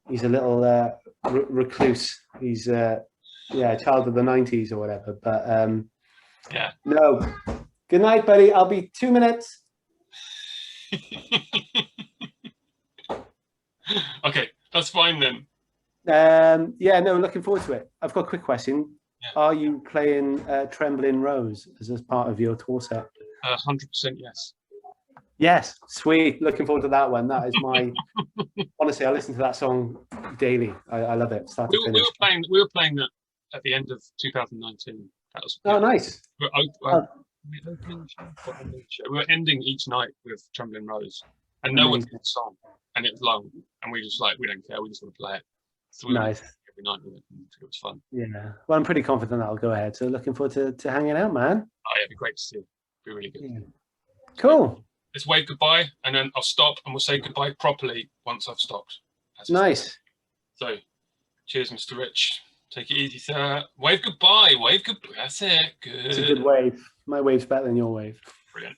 [SPEAKER 2] He's a little recluse. He's a child of the 90s or whatever. But
[SPEAKER 1] yeah.
[SPEAKER 2] No. Good night, buddy. I'll be 2 minutes.
[SPEAKER 1] Okay, that's fine then.
[SPEAKER 2] Yeah, no, looking forward to it. I've got a quick question.
[SPEAKER 1] Yeah.
[SPEAKER 2] Are you playing Trembling Rose as part of your tour set?
[SPEAKER 1] 100% yes.
[SPEAKER 2] Yes, sweet. Looking forward to that one. That is my honestly, I listen to that song daily. I love it, start to finish.
[SPEAKER 1] We were playing that at the end of 2019. That was
[SPEAKER 2] nice.
[SPEAKER 1] We're opening show. We were ending each night with Trembling Rose, and no one did the song, and it was long, and we just we don't care. We just want to play it. So we
[SPEAKER 2] nice.
[SPEAKER 1] Every night with it, and it was fun.
[SPEAKER 2] Yeah. Well, I'm pretty confident that'll go ahead. So looking forward to hanging out, man.
[SPEAKER 1] Oh yeah, it'd be great to see you. It'd be really good.
[SPEAKER 2] Yeah. Cool.
[SPEAKER 1] Let's wave goodbye, and then I'll stop, and we'll say goodbye properly once I've stopped.
[SPEAKER 2] Nice.
[SPEAKER 1] So, cheers, Mr. Rich. Take it easy, sir. Wave goodbye. Wave goodbye. That's it. Good.
[SPEAKER 2] It's a good wave. My wave's better than your wave.
[SPEAKER 1] Brilliant.